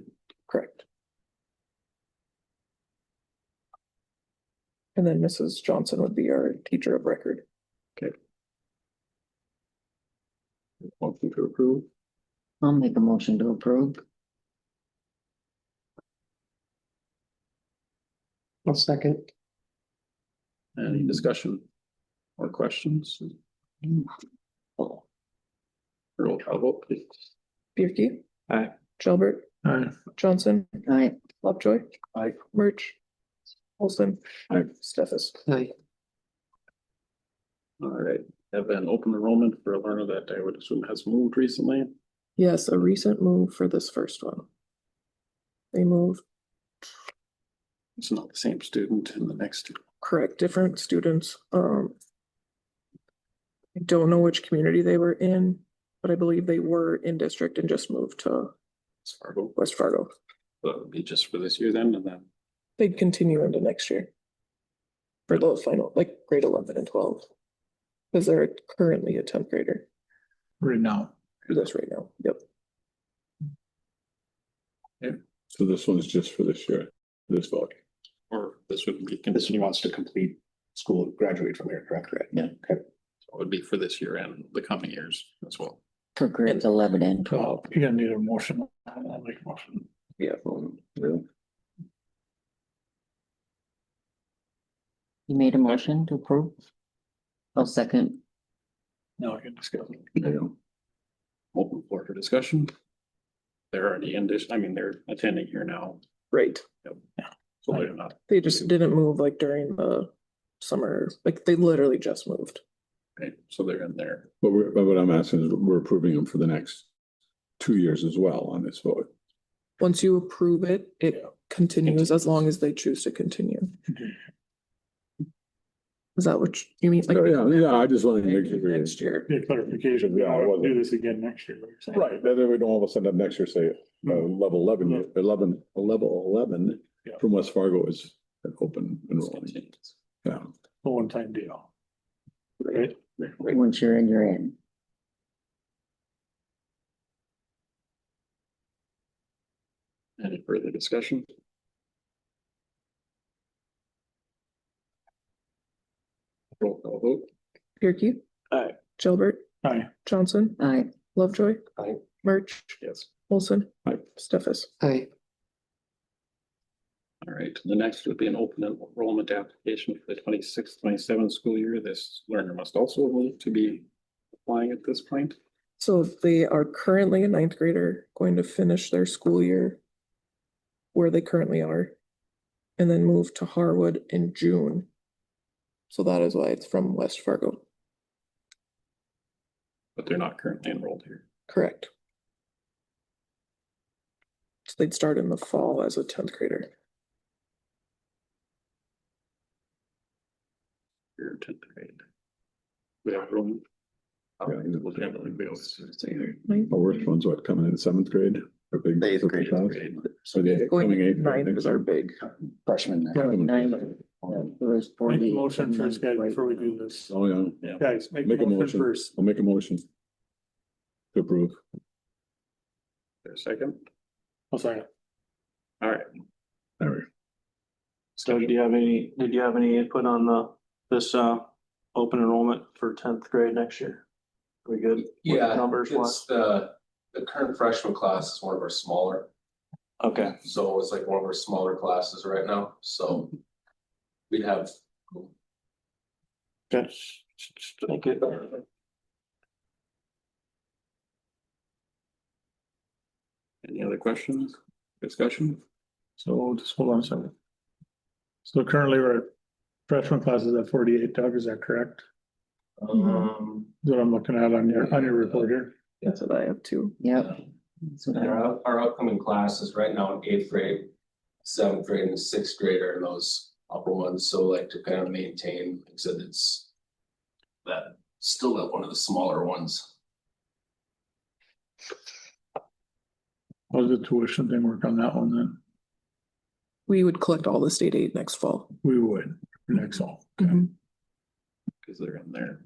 Correct. And then Mrs. Johnson would be our teacher of record. Motion to approve. I'll make a motion to approve. I'll second. Any discussion or questions? Roll call vote, please. Bierke. Aye. Gilbert, I, Johnson, Aye. Lovejoy. Aye. Birch, Olson. Aye. Stefas. Aye. All right, have an open enrollment for a learner that I would assume has moved recently. Yes, a recent move for this first one. They moved, It's not the same student in the next. correct, different students. I don't know which community they were in, but I believe they were in district and just moved to Fargo. West Fargo. That would be just for this year then, and then. They'd continue into next year. For the final, like grade 11 and 12. Because they're currently a 10th grader. right now. For this right now, yep. So this one's just for this year, this fall. Or this would be. This one wants to complete school, graduate from here, correct? Correct, yeah. Okay. So it would be for this year and the coming years as well. For grades 11 and 12. So you're gonna need a motion. I'll make a motion. Yeah. Really? You made a motion to approve? I'll second. Now I can discuss. Open floor for discussion. They're already in this, I mean, they're attending here now, Right. so they're not. They just didn't move like during the summer, like they literally just moved. Right, so they're in there. But what I'm asking is we're approving them for the next 2 years as well on this vote. Once you approve it, it continues as long as they choose to continue. Is that what you mean? Like Yeah, I just wanted to make sure. next year. Get clarification, Yeah, I I'll wasn't- do this again next year. like you're saying. Right, then we don't all of a sudden up next year say, level 11, level 11 Yeah. from West Fargo is an open enrollment. Yeah. A one-time deal. Right? Once you're in, you're in. Any further discussion? Roll call vote. Bierke. Aye. Gilbert, Aye. Johnson, Aye. Lovejoy. Aye. Birch, Yes. Olson. Aye. Stefas. Aye. All right, the next would be an open enrollment application for the 26-27 school year. This learner must also move to be applying at this point. So they are currently a 9th grader going to finish their school year where they currently are and then move to Harwood in June. So that is why it's from West Fargo. But they're not currently enrolled here. Correct. So they'd start in the fall as a 10th grader. Your 10th grade. We have room. We'll definitely be able to stay there. Our worst one's what, coming in seventh grade? Our big The eighth super grade. class? So the Going coming eighth. ninth grade is our next big. Freshman. Nine, there's Make 48 a motion and first, then guys, right before we now. do this. year. Oh, yeah. Guys, make Make a a motion motion. first. I'll make a motion. To approve. There a second? I'll second. All right. There So did you have any input on this open enrollment for tenth grade next year? We good? Yeah, Numbers it's wise? the current freshman class is one of our smaller, Okay, so it's like one of our smaller classes right now, so. We'd have. good. Thank you. Any other questions, discussion? So just hold on a second. So currently we're at freshman classes at 48, Doug, is that correct? That I'm looking at on your report here. That's what I have too. Yep. That's what I- Our upcoming classes right now in eighth grade, seventh grade and sixth grade are those upper ones, so like to kind of maintain exhibits. That still at one of the smaller ones. How's the tuition thing work on that one then? We would collect all the state aid next fall. We would, next fall. Mhm. Because they're in their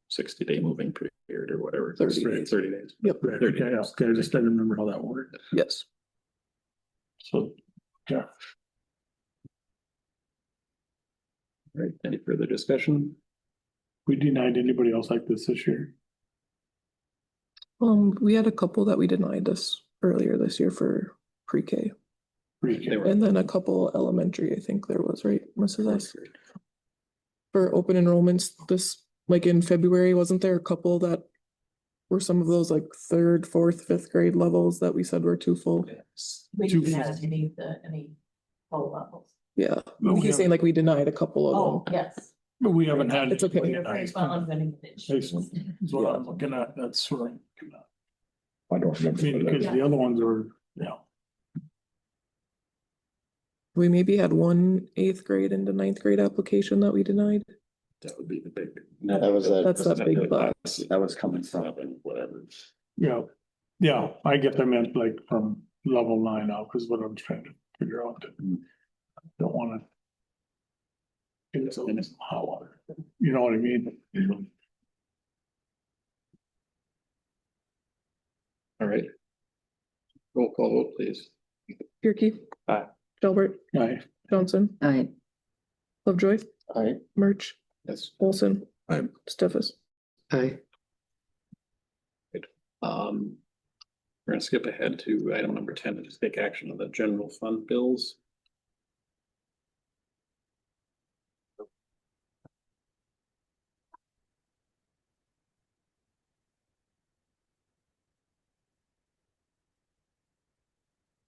60-day moving period or whatever. 30 days. 30 days. Yep, Right, 30 okay, yeah, days. okay, I just didn't remember how that worked. yes. So, yeah, Right, any further discussion? we denied anybody else like this year. We had a couple that we denied this earlier this year for pre-K. They were- And then a couple elementary, I think there was, right, Mrs. S? For open enrollments, this, like in February, wasn't there a couple that were some of those like third, fourth, fifth grade levels that we said were too full? We didn't have any full levels. Yeah, But we he's saying like we denied a couple of them. Yes. But we haven't had. It's okay. That's what I'm looking at, that's what I'm looking at. I don't I mean, remember. because the other ones are, yeah. We maybe had one eighth grade into ninth grade application that we denied. That would be the big. That was a. That's that big bus. That was coming from. Whatever. Yeah, yeah, I get them at like from level 9 out, is what I'm trying to figure out. Don't wanna. It's how, you know what I mean? All right. Roll call vote, please. Pirkey? Aye. Delbert? Aye. Johnson? I, Lovejoy? Aye. Merch? Yes. Olson? Aye. Stefas? Aye. We're gonna skip ahead to item number 10 and just take action on the general fund bills.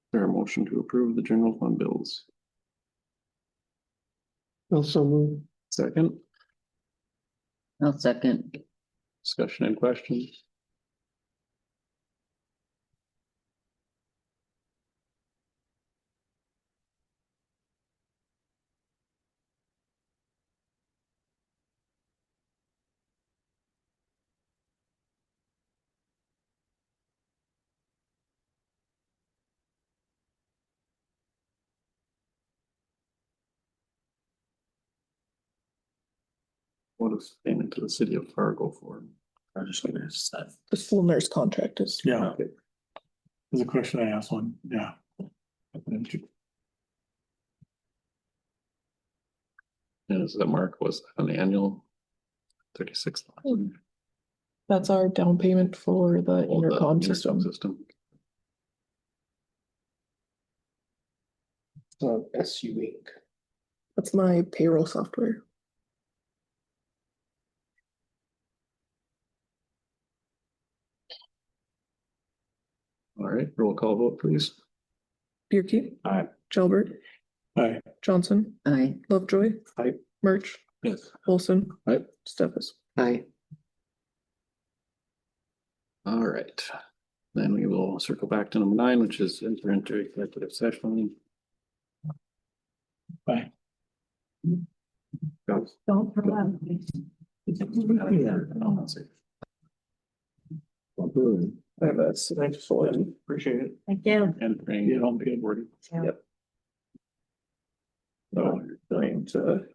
Is there a motion to approve the general fund bills? Also move. Second, I'll second. discussion and questions? What is payment to the city of Fargo for? I'm just gonna set. The school nurse contract is. Yeah. There's a question I asked one, yeah. And as the mark was an annual 36,000. That's our down payment for the intercom system. SU Inc. That's my payroll software. All right, roll call vote, please. Birkey? Aye. Delbert? Aye. Johnson? I, Lovejoy? Aye. Merch? Yes. Olson? Aye. Stefas? Aye. All right, then we will circle back to number 9, which is enter into executive session. Aye. Don't. I have that, so thanks for Appreciate it. Thank you. And bring Get home, get board. Yep. So, going to.